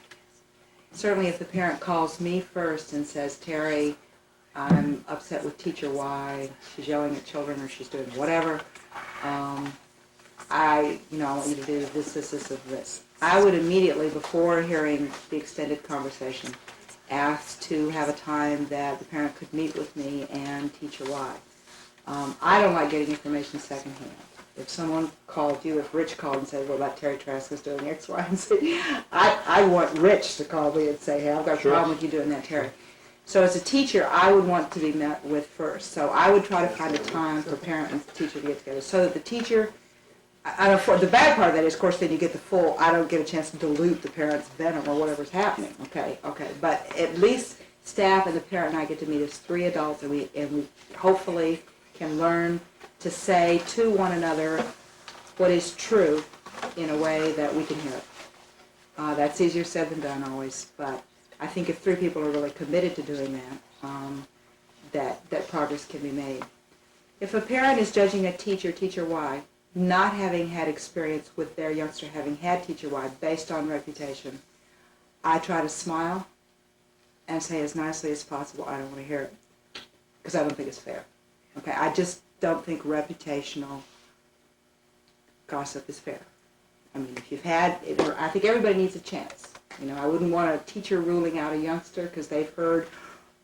Certainly if the parent calls me first and says, Terry, I'm upset with teacher Y, she's yelling at children or she's doing whatever, I want you to do this, this, this, and this. I would immediately, before hearing the extended conversation, ask to have a time that the parent could meet with me and teacher Y. I don't like getting information secondhand. If someone called you, if Rich called and said, what about Terry Trask is doing X, Y, and Z, I want Rich to call me and say, hey, I've got a problem with you doing that, Terry. So as a teacher, I would want to be met with first. So I would try to find a time for parent and teacher to get together so that the teacher, the bad part of that is, of course, then you get the full, I don't get a chance to dilute the parent's venom or whatever's happening, okay. But at least staff and the parent and I get to meet as 3 adults, and we hopefully can learn to say to one another what is true in a way that we can hear it. That's easier said than done always, but I think if 3 people are really committed to doing that, that progress can be made. If a parent is judging a teacher Y, not having had experience with their youngster having had teacher Y based on reputation, I try to smile and say as nicely as possible, I don't want to hear it, because I don't think it's fair. Okay, I just don't think reputational gossip is fair. I mean, if you've had, I think everybody needs a chance. I wouldn't want a teacher ruling out a youngster because they've heard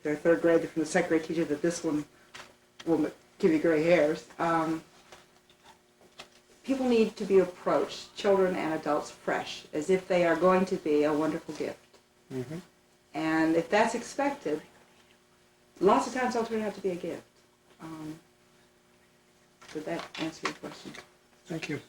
their 3rd grade from the 2nd grade teacher that this one will give you gray hairs. people need to be approached, children and adults, fresh, as if they are going to be a wonderful gift. Mhm. And if that's expected, lots of times it'll turn out to be a gift. Did that answer your question? Thank you.